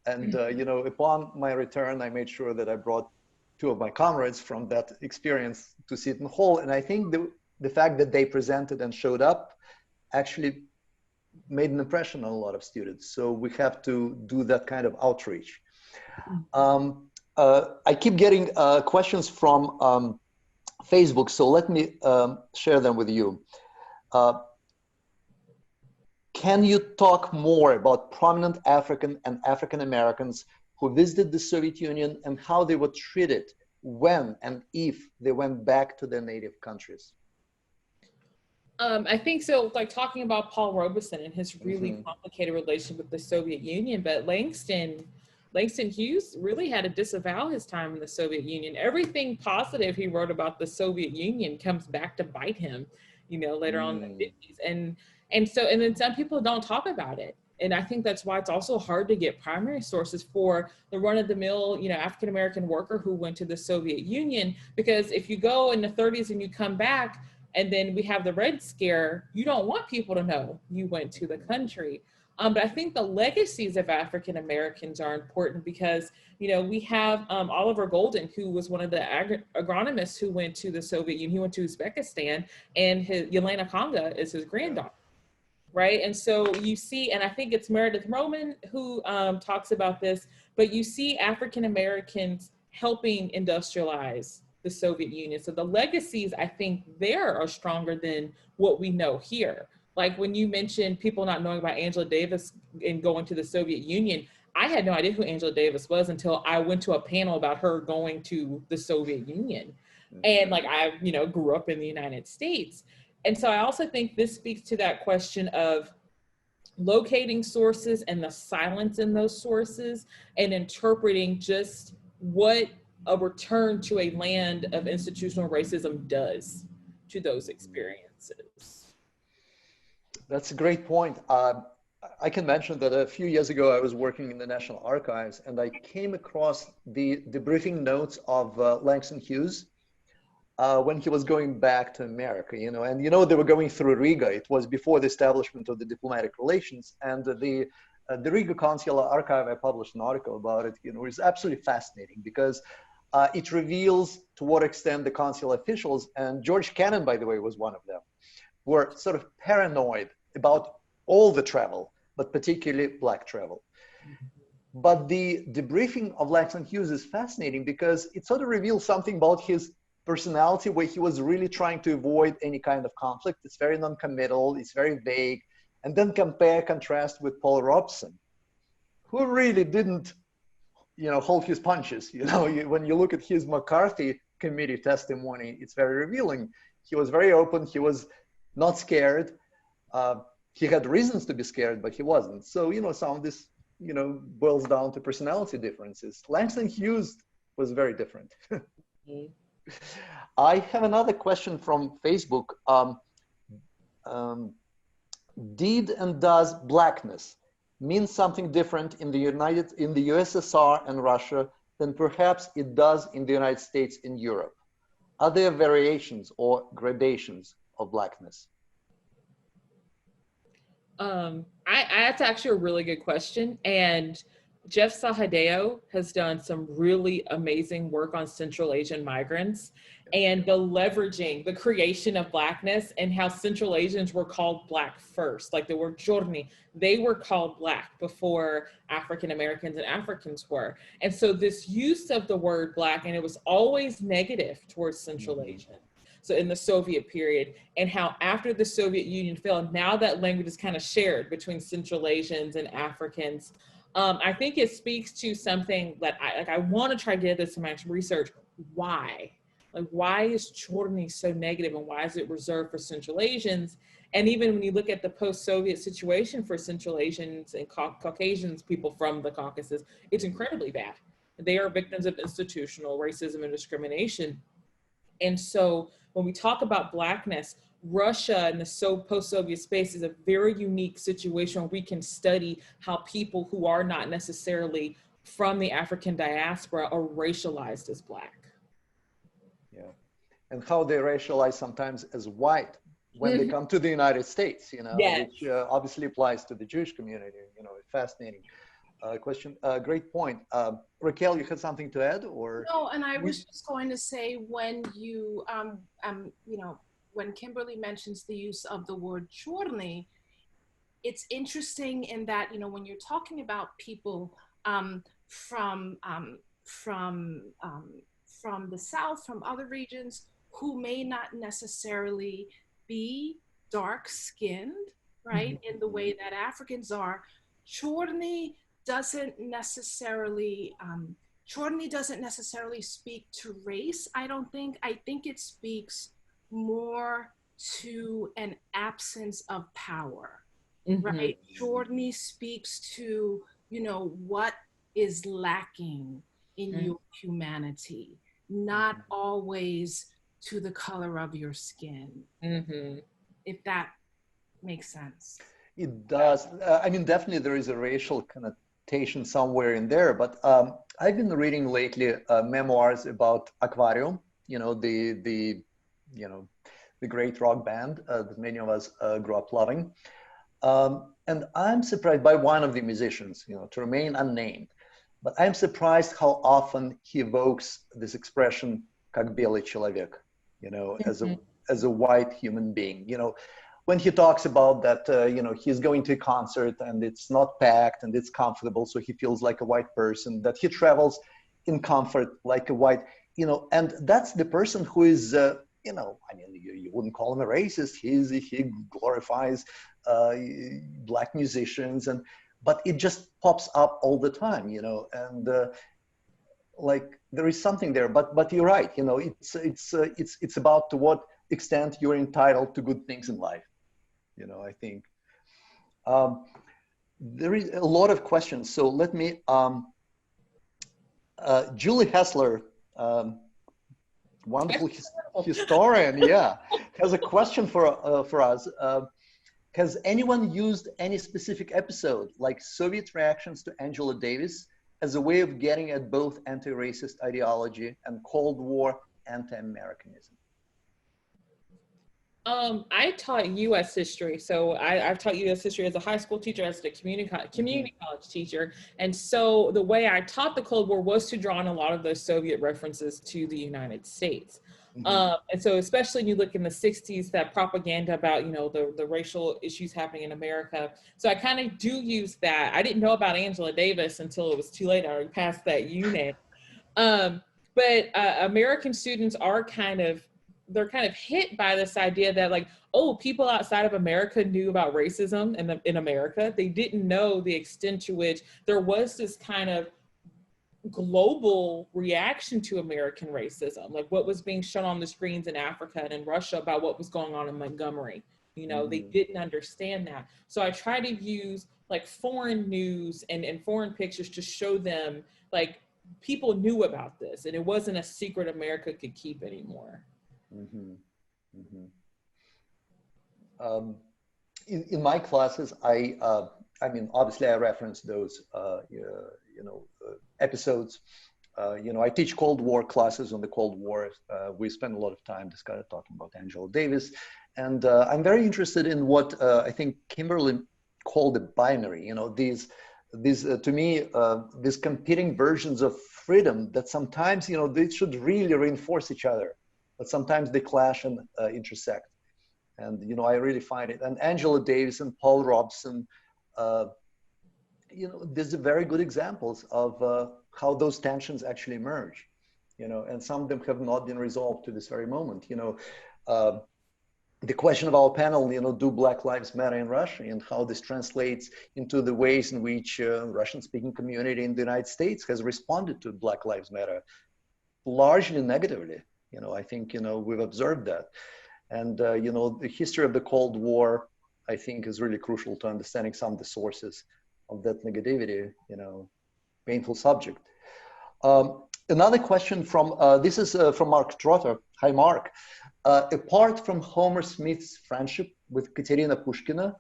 And you know, upon my return, I made sure that I brought two of my comrades from that experience to Seton Hall. And I think the fact that they presented and showed up actually made an impression on a lot of students. So we have to do that kind of outreach. I keep getting questions from Facebook, so let me share them with you. Can you talk more about prominent African and African Americans who visited the Soviet Union and how they were treated when and if they went back to their native countries? I think so, like talking about Paul Robeson and his really complicated relationship with the Soviet Union, but Langston Hughes really had to disavow his time in the Soviet Union. Everything positive he wrote about the Soviet Union comes back to bite him, you know, later on in the 50s. And then some people don't talk about it. And I think that's why it's also hard to get primary sources for the run-of-the-mill, you know, African-American worker who went to the Soviet Union, because if you go in the 30s and you come back, and then we have the Red Scare, you don't want people to know you went to the country. But I think the legacies of African Americans are important because, you know, we have Oliver Golden, who was one of the agronomists who went to the Soviet Union. He went to Uzbekistan, and Yelena Konga is his granddaughter, right? And so you see, and I think it's Meredith Roman who talks about this, but you see African Americans helping industrialize the Soviet Union. So the legacies, I think, there are stronger than what we know here. Like when you mentioned people not knowing about Angela Davis and going to the Soviet Union, I had no idea who Angela Davis was until I went to a panel about her going to the Soviet Union. And like I, you know, grew up in the United States. And so I also think this speaks to that question of locating sources and the silence in those sources and interpreting just what a return to a land of institutional racism does to those experiences. That's a great point. I can mention that a few years ago, I was working in the National Archives, and I came across the debriefing notes of Langston Hughes when he was going back to America, you know, and, you know, they were going through Riga. It was before the establishment of the diplomatic relations, and the Riga Consular Archive, I published an article about it, you know, is absolutely fascinating because it reveals to what extent the consular officials, and George Kennan, by the way, was one of them, were sort of paranoid about all the travel, but particularly Black travel. But the debriefing of Langston Hughes is fascinating because it sort of reveals something about his personality where he was really trying to avoid any kind of conflict. It's very non-committal, it's very vague. And then contrast with Paul Robeson, who really didn't, you know, hold his punches. You know, when you look at his McCarthy committee testimony, it's very revealing. He was very open, he was not scared. He had reasons to be scared, but he wasn't. So, you know, some of these boils down to personality differences. Langston Hughes was very different. I have another question from Facebook. Did and does blackness mean something different in the USSR and Russia than perhaps it does in the United States and Europe? Are there variations or gradations of blackness? That's actually a really good question. And Jeff Sahadeo has done some really amazing work on Central Asian migrants and the leveraging, the creation of blackness, and how Central Asians were called black first, like the word chorny, they were called black before African Americans and Africans were. And so this use of the word black, and it was always negative towards Central Asian. So in the Soviet period, and how after the Soviet Union fell, now that language is kind of shared between Central Asians and Africans. I think it speaks to something that I want to try to get this in my research. Why? Like, why is chorny so negative, and why is it reserved for Central Asians? And even when you look at the post-Soviet situation for Central Asians and Caucasians, people from the Caucasus, it's incredibly bad. They are victims of institutional racism and discrimination. And so when we talk about blackness, Russia and the post-Soviet space is a very unique situation where we can study how people who are not necessarily from the African diaspora are racialized as black. Yeah, and how they racialize sometimes as white when they come to the United States, Yes. Which obviously applies to the Jewish community, fascinating question. Great point. Raquel, you had something to add, or? No, and I was just going to say, when you, when Kimberly mentions the use of the word chorny, it's interesting in that, when you're talking about people from the South, from other regions, who may not necessarily be dark-skinned, right, in the way that Africans are, chorny doesn't necessarily speak to race, I don't think. I think it speaks more to an absence of power, right? Chorny speaks to, what is lacking in your humanity, not always to the color of your skin, if that makes sense. It does. I mean, definitely there is a racial connotation somewhere in there, but I've been reading lately memoirs about Aquarium, the great rock band that many of us grew up loving. And I'm surprised by one of the musicians, to remain unnamed, but I'm surprised how often he evokes this expression, как белый человек, as a white human being, when he talks about that, he's going to a concert and it's not packed and it's comfortable, so he feels like a white person, that he travels in comfort like a white, and that's the person who is, you wouldn't call him a racist. He glorifies black musicians, but it just pops up all the time, and like there is something there. But you're right, it's about to what extent you're entitled to good things in life. I think there is a lot of questions. So let me, Julie Hessler, wonderful historian, has a question for us. Has anyone used any specific episode, like Soviet reactions to Angela Davis, as a way of getting at both anti-racist ideology and Cold War anti-Americanism? I taught U.S. history, so I've taught U.S. history as a high school teacher, as a community college teacher, and so the way I taught the Cold War was to draw on a lot of those Soviet references to the United States. And so especially when you look in the 60s, that propaganda about, the racial issues happening in America. So I kind of do use that. I didn't know about Angela Davis until it was too late. I already passed that unit. But American students are they're kind of hit by this idea that, like, oh, people outside of America knew about racism in America. They didn't know the extent to which there was this kind of global reaction to American racism, like what was being shown on the screens in Africa and in Russia about what was going on in Montgomery, You know, they didn't understand that. So I try to use like foreign news and foreign pictures to show them like people knew about this and it wasn't a secret America could keep anymore. In my classes, I mean, obviously I reference those, episodes. I teach Cold War classes on the Cold War. We spend a lot of time talking about Angela Davis. And I'm very interested in what I think Kimberly called the binary, these to me, these competing versions of freedom that sometimes, they should really reinforce each other, but sometimes they clash and intersect. And, I really find it. And Angela Davis and Paul Robeson, these are very good examples of how those tensions actually emerge, and some of them have not been resolved to this very moment. The question of our panel, do Black Lives Matter in Russia, and how this translates into the ways in which Russian-speaking community in the United States has responded to Black Lives Matter, largely negatively. I think, we've observed that. And, the history of the Cold War, I think, is really crucial to understanding some of the sources of that negativity, painful subject. Another question from, this is from Mark Trotter. Hi, Mark. Apart from Homer Smith's friendship with Katerina Pushkina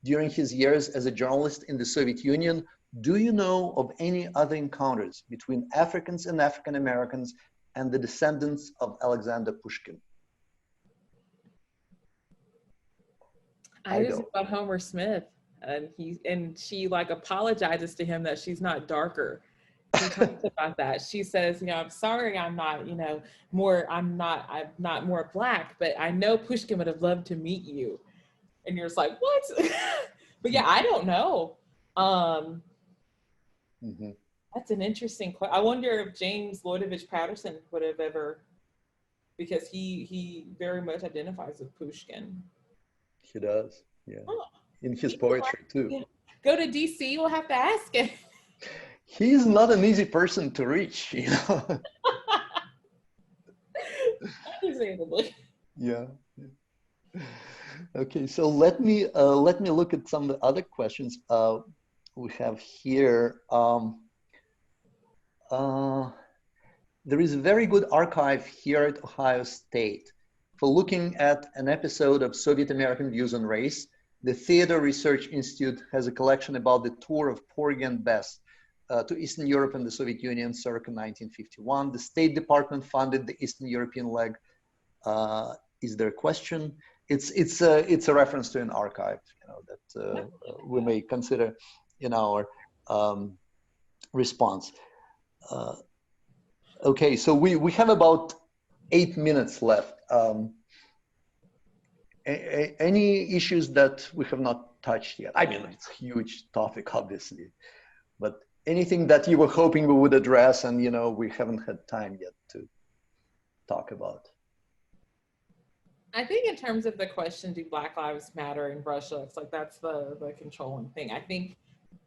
during his years as a journalist in the Soviet Union, do you know of any other encounters between Africans and African Americans and the descendants of Alexander Pushkin? I just about Homer Smith, and she like apologizes to him that she's not darker. She talks about that. She says, I'm sorry, I'm not more black, but I know Pushkin would have loved to meet you. And you're just like, what? But yeah, I don't know. That's an interesting question. I wonder if James Lloydovich Patterson would have ever, because he very much identifies with Pushkin. He does, yeah. Oh, in his poetry too. Yeah. Go to DC, we'll have to ask him. He's not an easy person to reach, Understandably. Yeah. Okay, so let me look at some of the other questions we have here. There is a very good archive here at Ohio State for looking at an episode of Soviet American Views on Race. The Theater Research Institute has a collection about the tour of Porgy and Bess to Eastern Europe and the Soviet Union circa 1951. The State Department funded the Eastern European leg. Is there a question? It's a reference to an archive, that we may consider in our response. Okay, so we have about 8 minutes left. Any issues that we have not touched yet? I mean, it's a huge topic, obviously, but anything that you were hoping we would address and, we haven't had time yet to talk about? I think in terms of the question, do Black Lives Matter in Russia? It's like, that's the controlling thing. I think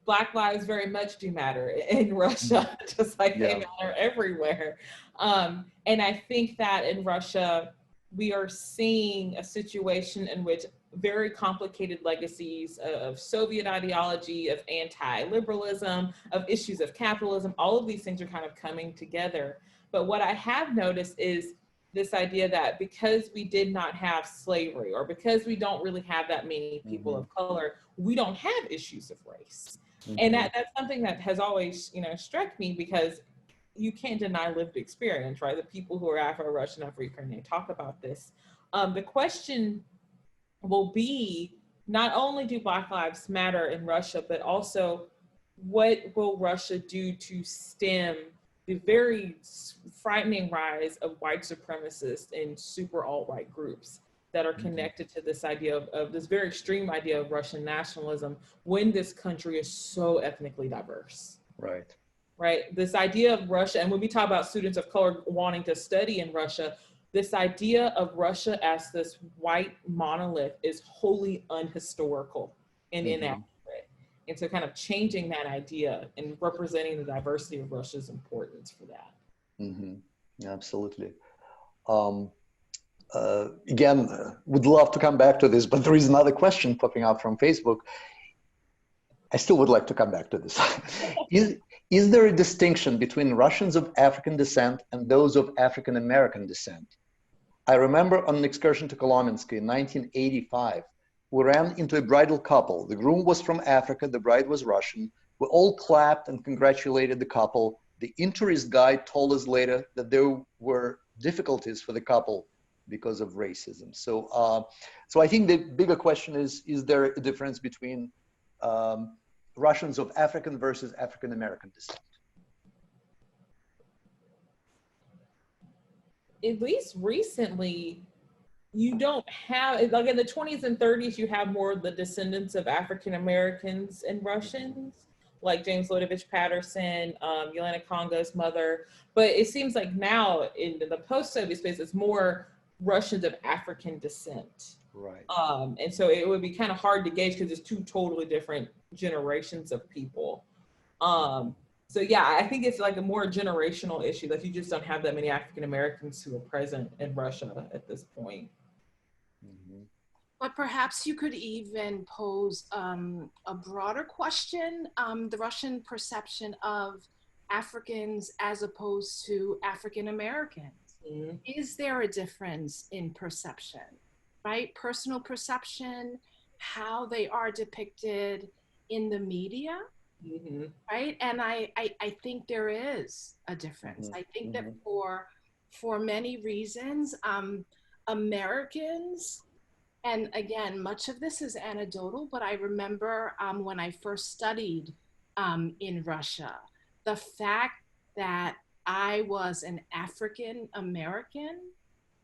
Black lives very much do matter in Russia, just like they matter everywhere. And I think that in Russia, we are seeing a situation in which very complicated legacies of Soviet ideology, of anti-liberalism, of issues of capitalism, all of these things are kind of coming together. But what I have noticed is this idea that because we did not have slavery, or because we don't really have that many people of color, we don't have issues of race. And that's something that has always, struck me, because you can't deny lived experience, right? The people who are Afro-Russian, Afro-Ukrainian, they talk about this. The question will be, not only do Black Lives Matter in Russia, but also what will Russia do to stem the very frightening rise of white supremacists and super alt-right groups that are connected to this idea of this very extreme idea of Russian nationalism when this country is so ethnically diverse. Right. Right, this idea of Russia, and when we talk about students of color wanting to study in Russia, this idea of Russia as this white monolith is wholly unhistorical and inaccurate. And so kind of changing that idea and representing the diversity of Russia is important for that. Absolutely. again, would love to come back to this, but there is another question popping up from Facebook. I still would like to come back to this. Is there a distinction between Russians of African descent and those of African American descent? I remember on an excursion to Kolomensky in 1985, we ran into a bridal couple. The groom was from Africa, the bride was Russian. We all clapped and congratulated the couple. The interest guide told us later that there were difficulties for the couple because of racism. So, so I think the bigger question is there a difference between Russians of African versus African American descent? At least recently, you don't have, like in the 20s and 30s, you have more of the descendants of African Americans and Russians, like James Lodovich Patterson, Yelena Congo's mother. But it seems like now in the post-Soviet space, it's more Russians of African descent. Right. And so it would be kind of hard to gauge because it's two totally different generations of people. So yeah, I think it's like a more generational issue. Like you just don't have that many African Americans who are present in Russia at this point. Mm-hmm. But perhaps you could even pose a broader question, the Russian perception of Africans as opposed to African Americans. Mm-hmm. Is there a difference in perception, right? Personal perception, how they are depicted in the media, mm-hmm. right? And I think there is a difference. Mm-hmm. I think that for many reasons, Americans, and again, much of this is anecdotal, but I remember when I first studied in Russia, the fact that I was an African American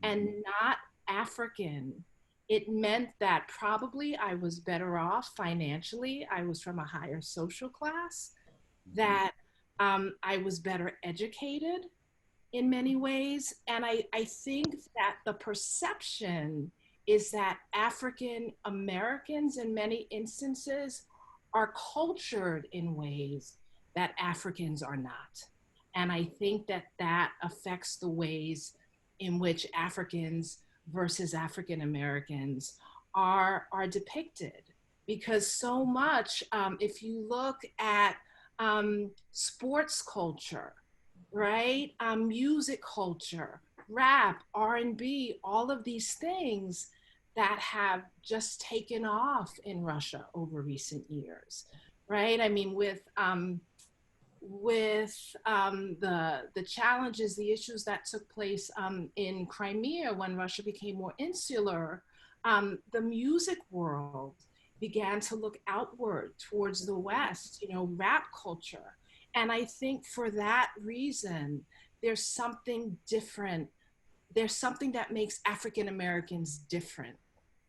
and not African, it meant that probably I was better off financially. I was from a higher social class, that I was better educated in many ways. And I think that the perception is that African Americans in many instances are cultured in ways that Africans are not. And I think that that affects the ways in which Africans versus African Americans are depicted. Because so much, if you look at sports culture, right? Music culture, rap, R&B, all of these things that have just taken off in Russia over recent years, right? I mean, with the challenges, the issues that took place in Crimea when Russia became more insular, the music world began to look outward towards the West, you know, rap culture. And I think for that reason, there's something different. There's something that makes African Americans different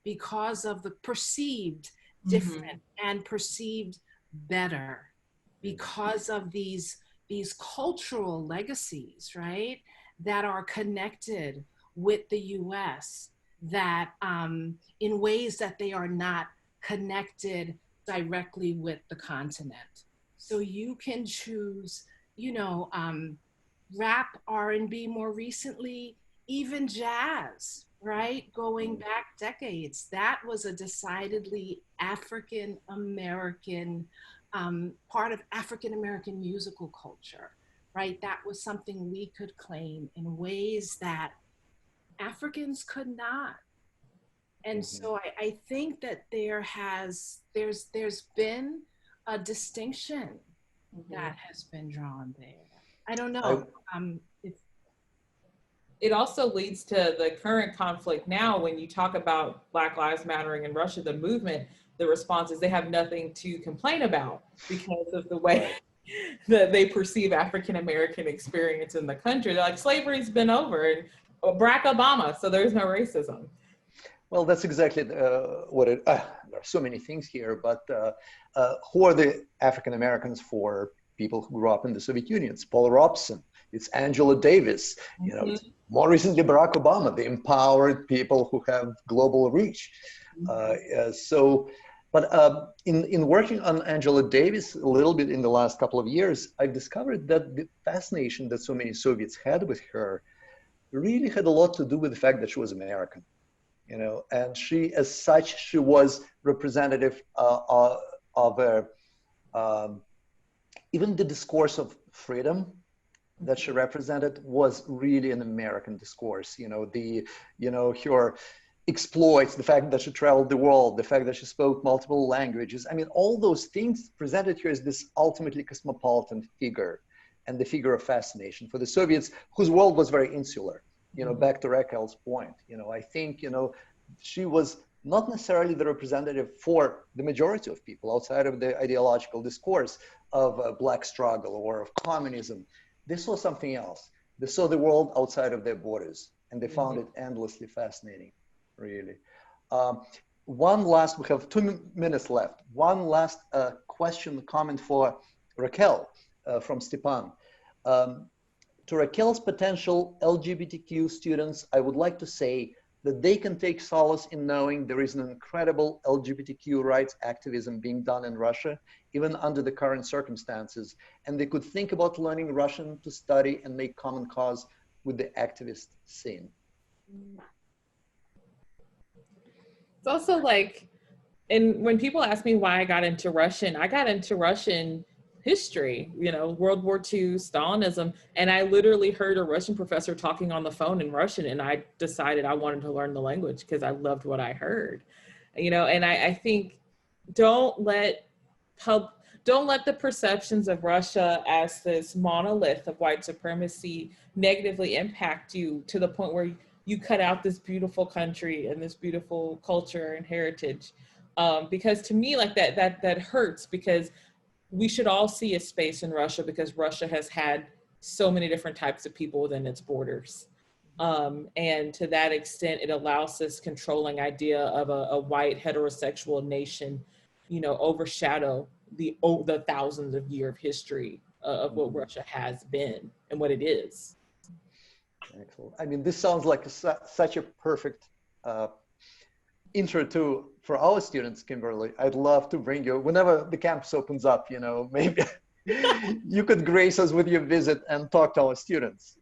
because of the perceived different and perceived better, because of these cultural legacies, right, that are connected with the US, that in ways that they are not connected directly with the continent. So you can choose, you know, rap, R&B more recently, even jazz, right? Going back decades, that was a decidedly African American part of African American musical culture, right? That was something we could claim in ways that Africans could not. And so I think that there's been a distinction that has been drawn there. I don't know. It also leads to the current conflict now. When you talk about Black Lives Mattering in Russia, the movement, the response is they have nothing to complain about because of the way that they perceive African American experience in the country. They're like, slavery's been over, and Barack Obama, so there's no racism. Well, that's exactly what it, there are so many things here, but who are the African Americans for people who grew up in the Soviet Union? It's Paul Robeson, it's Angela Davis, you know, more recently Barack Obama, the empowered people who have global reach. But in working on Angela Davis a little bit in the last couple of years, I've discovered that the fascination that so many Soviets had with her really had a lot to do with the fact that she was American, you know, and she, as such, she was representative of even the discourse of freedom that she represented was really an American discourse. You know, her exploits, the fact that she traveled the world, the fact that she spoke multiple languages. I mean, all those things presented her as this ultimately cosmopolitan figure and the figure of fascination for the Soviets, whose world was very insular. You know, back to Raquel's point, you know, I think, you know, she was not necessarily the representative for the majority of people outside of the ideological discourse of Black struggle or of communism. They saw something else. They saw the world outside of their borders, and they found it endlessly fascinating, really. One last, we have 2 minutes left. One last question, comment for Raquel from Stepan. To Raquel's potential LGBTQ students, I would like to say that they can take solace in knowing there is an incredible LGBTQ rights activism being done in Russia, even under the current circumstances. And they could think about learning Russian to study and make common cause with the activist scene. It's also like, and when people ask me why I got into Russian history, you know, World War II, Stalinism, and I literally heard a Russian professor talking on the phone in Russian, and I decided I wanted to learn the language because I loved what I heard, you know. And I think don't let the perceptions of Russia as this monolith of white supremacy negatively impact you to the point where you cut out this beautiful country and this beautiful culture and heritage, because to me, like that hurts, because we should all see a space in Russia, because Russia has had so many different types of people within its borders. And to that extent, it allows this controlling idea of a white heterosexual nation, you know, overshadow the thousands of years of history of what Russia has been and what it is. Excellent. I mean, this sounds like such a perfect intro for our students, Kimberly. I'd love to bring you, whenever the campus opens up, you know, maybe you could grace us with your visit and talk to our students.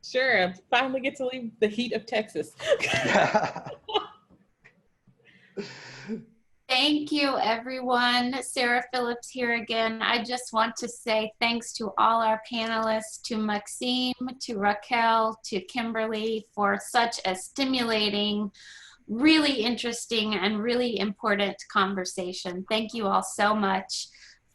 Sure, I finally get to leave the heat of Texas. Thank you, everyone. Sarah Phillips here again. I just want to say thanks to all our panelists, to Maxim, to Raquel, to Kimberly, for such a stimulating, really interesting, and really important conversation. Thank you all so much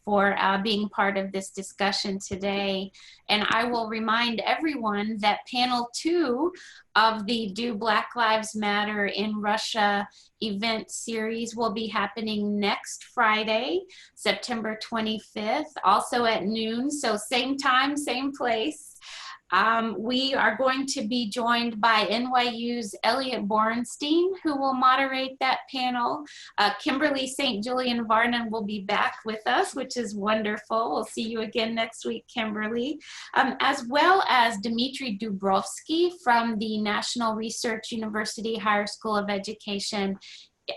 for being part of this discussion today. And I will remind everyone that panel 2 of the Do Black Lives Matter in Russia event series will be happening next Friday, September 25th, also at noon. So same time, same place. We are going to be joined by NYU's Elliot Borenstein, who will moderate that panel. Kimberly St. Julian-Varnon will be back with us, which is wonderful. We'll see you again next week, Kimberly. As well as Dmitry Dubrovsky from the National Research University Higher School of Education,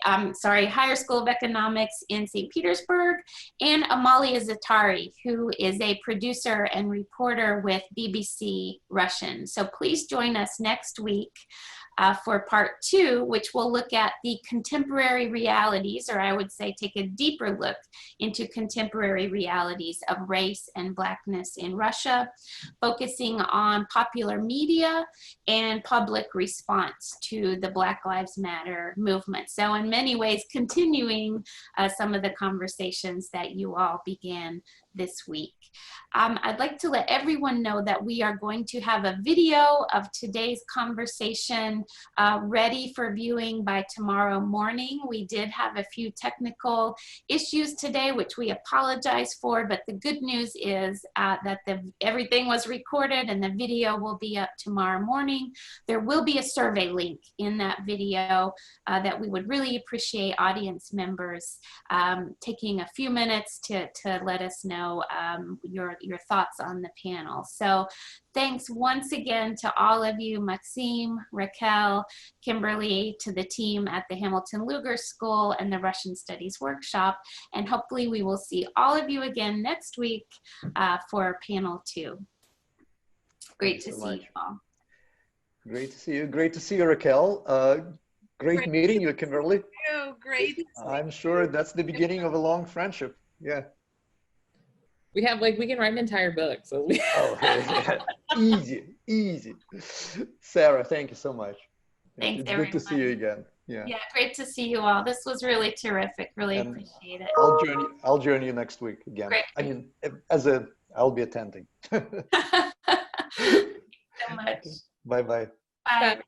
Higher School of Economics in St. Petersburg, and Amalia Zatari, who is a producer and reporter with BBC Russian. So please join us next week for part 2, which will look at the contemporary realities, or I would say take a deeper look into contemporary realities of race and Blackness in Russia, focusing on popular media and public response to the Black Lives Matter movement. So in many ways, continuing some of the conversations that you all began this week. I'd like to let everyone know that we are going to have a video of today's conversation ready for viewing by tomorrow morning. We did have a few technical issues today, which we apologize for, but the good news is that everything was recorded and the video will be up tomorrow morning. There will be a survey link in that video that we would really appreciate audience members taking a few minutes to let us know your thoughts on the panel. So thanks once again to all of you, Maxim, Raquel, Kimberly, to the team at the Hamilton Luger School and the Russian Studies Workshop. And hopefully we will see all of you again next week for panel 2. Great to see you all. Great to see you. Great to see you, Raquel. Great meeting you, Kimberly. Great. I'm sure that's the beginning of a long friendship. Yeah. We have we can write an entire book. So we Oh, yeah. Easy. Sarah, thank you so much. Thanks, It's good to see you again. Yeah. Yeah, great to see you all. This was really terrific. Really And appreciate it. I'll join you next week again. Great. I mean, I'll be attending. Thanks so much. Bye-bye. Bye.